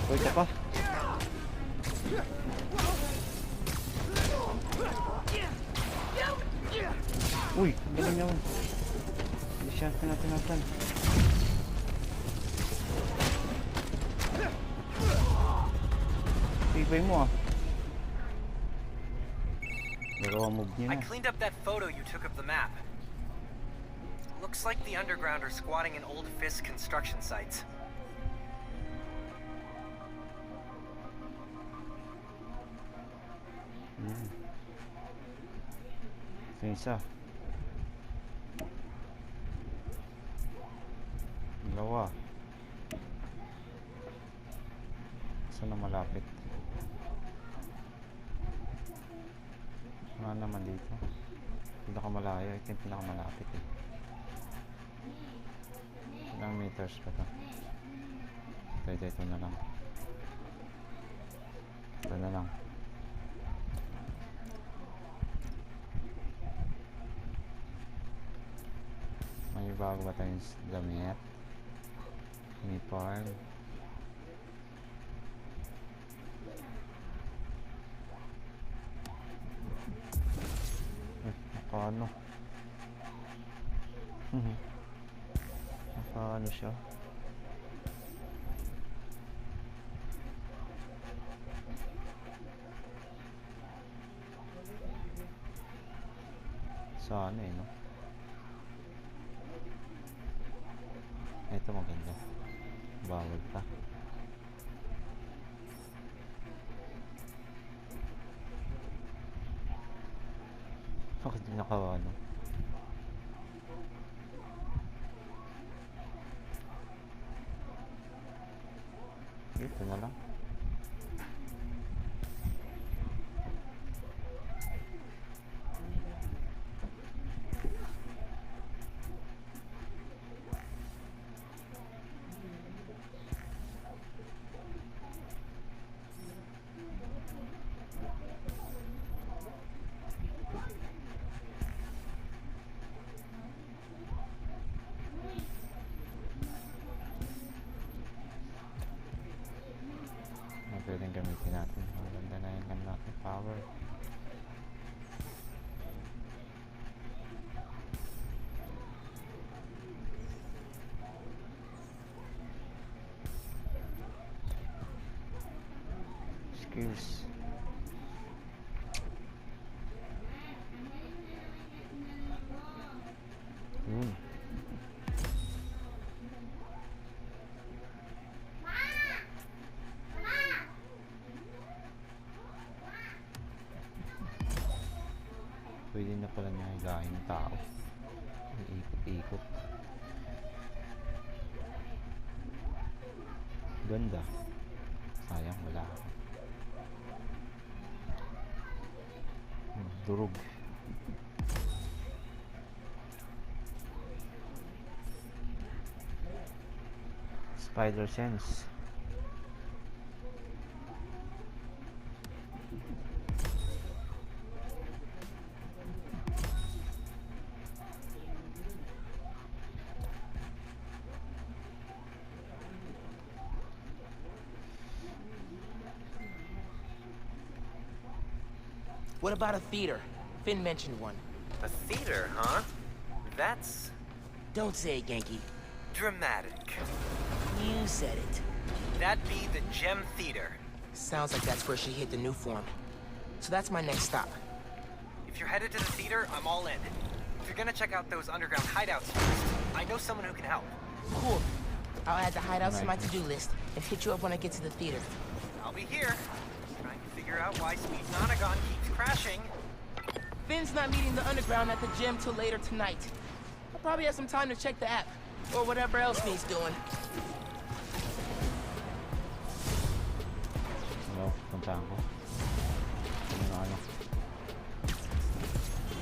Uy, ka pa. Uy, galing naman. Hindi siya tinatan. Tibay mo ah. Pero move niya I na. cleaned up that photo you took of the map. Looks like the underground are squatting in old Fisk construction sites. Ito yung isa. Dalawa. Saan na malapit? Wala naman dito. Pinakamalayo. Ito yung pinakamalapit eh. Ilang meters pa to? Ito na lang. Ito na lang. May bago ba tayong damit? Uniform. Nakano? Nakano siya? Sana eh, no? Ito maganda. Bawal pa. Bakit di nakawano? Ito na lang. tower. Skills. Pwede na pala niya hilahin ng tao. Ikot-ikot. Ganda. Sayang, wala ako. Durog. Spider sense. What about a theater? Finn mentioned one. A theater, huh? That's... Don't say it, Genki. dramatic. You said it. That'd be the Gem Theater. Sounds like that's where she hit the new form. So that's my next stop. If you're headed to the theater, I'm all in. If you're gonna check out those underground hideouts first, I know someone who can help. Cool. I'll add the hideouts to my to-do list and hit you up when I get to the theater. I'll be here, trying to figure out why Speed Nonagon keeps crashing. Finn's not meeting the underground at the gym till later tonight. I'll probably have some time to check the app, or whatever else needs doing. Hello, puntahan ko. Ano.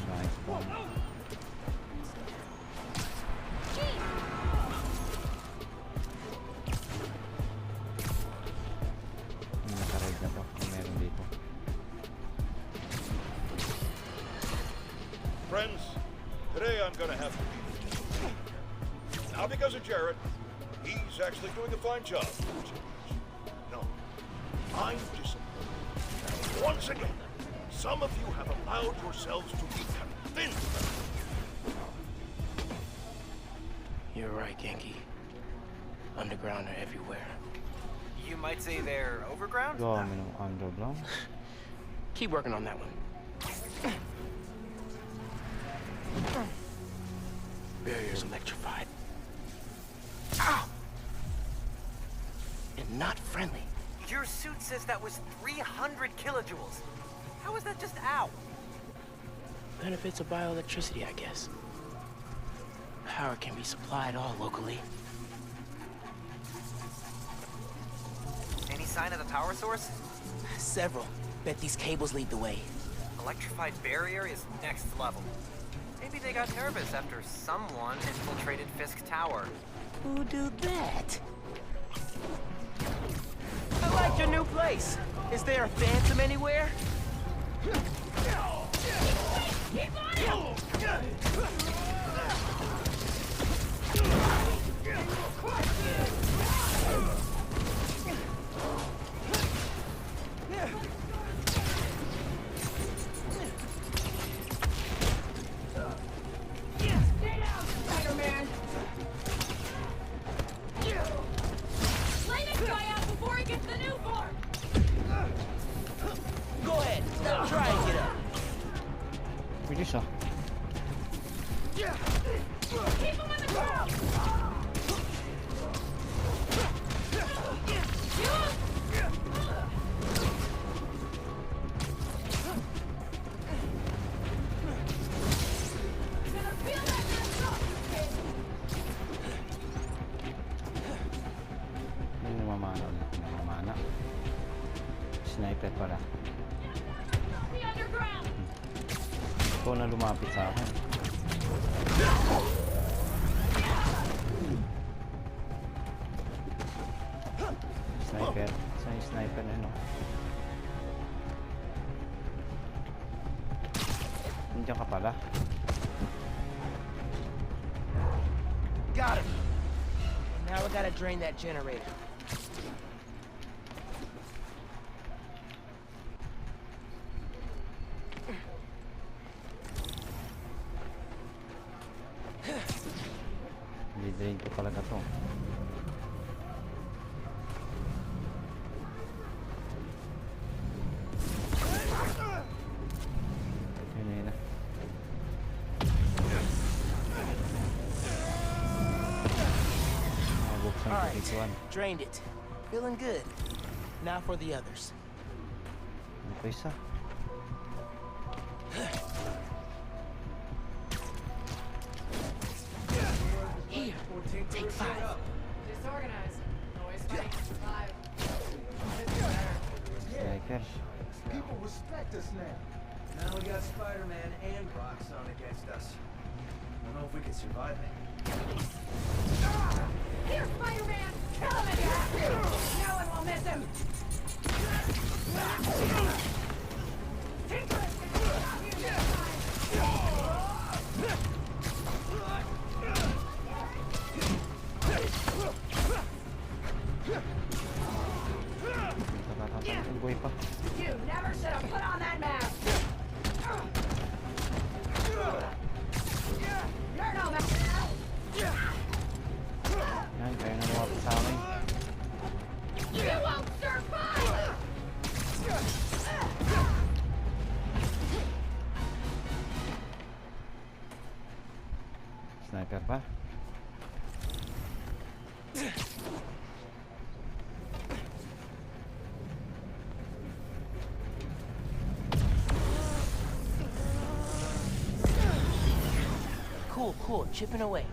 Nice one. Nakaride na to. Meron dito. Friends, today I'm gonna have to be. Not because of Jared. He's actually doing a fine job. No, I'm disappointed. Once again, some of you have allowed yourselves to be convinced. You're right, Genki. Underground are everywhere. You might say they're overground? Underground? Keep working on that one. Barrier's electrified. Ow! And not friendly. Your suit says that was 300 kilojoules. How is that just ow? Benefits of bioelectricity, I guess. Power can be supplied all locally. Any sign of the power source? Several. Bet these cables lead the way. Electrified barrier is next level. Maybe they got nervous after someone infiltrated Fisk Tower. Who do that? I like your new place. Is there a phantom anywhere? Spider-Man! Lay this guy out before he gets the new form! Go ahead. Try and get up. Bilis ah. Keep him on the ground! Hindi namamana ulit. Namamana. Sniper pala. Ito na lumapit sa akin. Sniper. Saan yung sniper na ano? Nandiyan ka pala. Got him. Now we gotta drain that generator. to. Yun na. Alright, drained it. Feeling good. Now for the others. Ano pa isa? Here, take 5. Disorganized. Always fighting to survive. Strikers. People respect us now. Now we got Spider-Man and Roxxon against us. I don't know if we can survive it. Here, Spider-Man! Kill him again! No one will miss him! You never should have put on that mask! You're no mask! Yan, kaya na lumapit sa amin. You won't survive! Sniper pa? Cool, chipping away.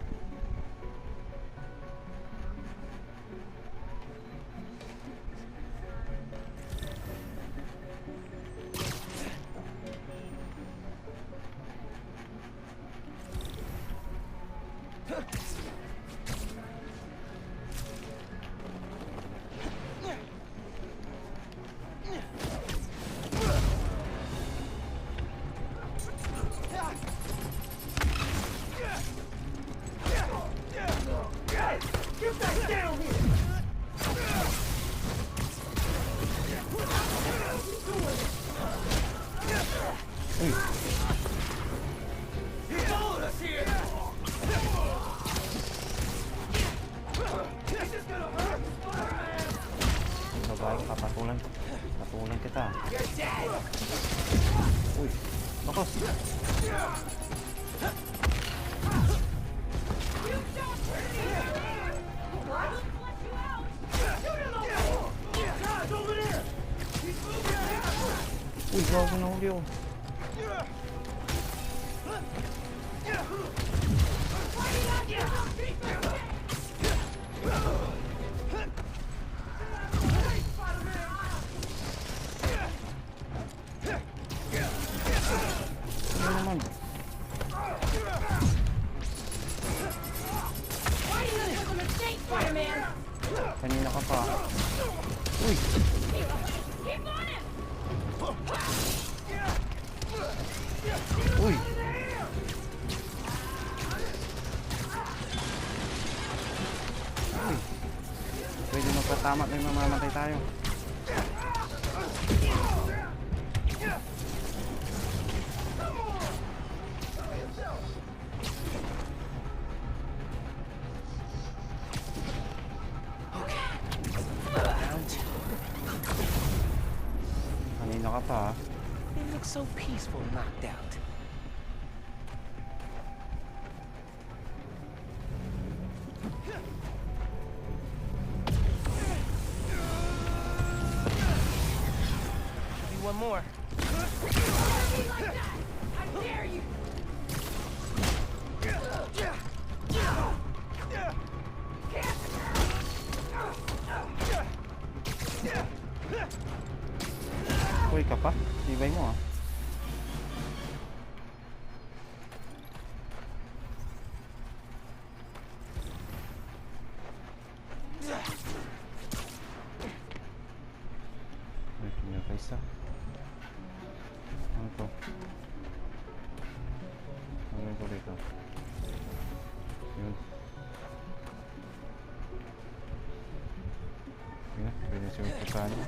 Get back down here! He followed us here! This is gonna hurt, Spider-Man! Babae, papatulan. Patulan kita. You're dead! Uy, bakos. Uy, gago na huli ako. Ano naman? Kanina ka pa. Uy! Uy! Uy! Pwede magpatama, may mamamatay tayo. Kanina ka pa, ha? They look so peaceful, knocked out. Maybe one more. I dare you! Uy ka pa? Ibay mo, ha? May pinyo pa isa. Ano to? Ano ito dito? Yun. Yun, pwede siya magpapano.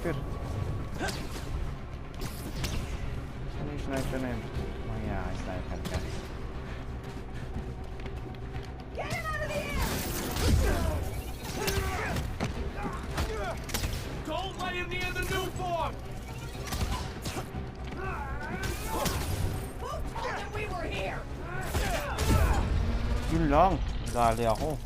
sniper. Saan yung sniper na yun? Mangyayari sniper ka. Get him out of the air! Don't let him near the new form! Who told him we were here? Yun lang. Dali ako.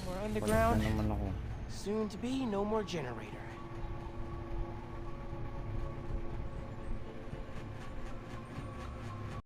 We're underground. Soon to be no more generator.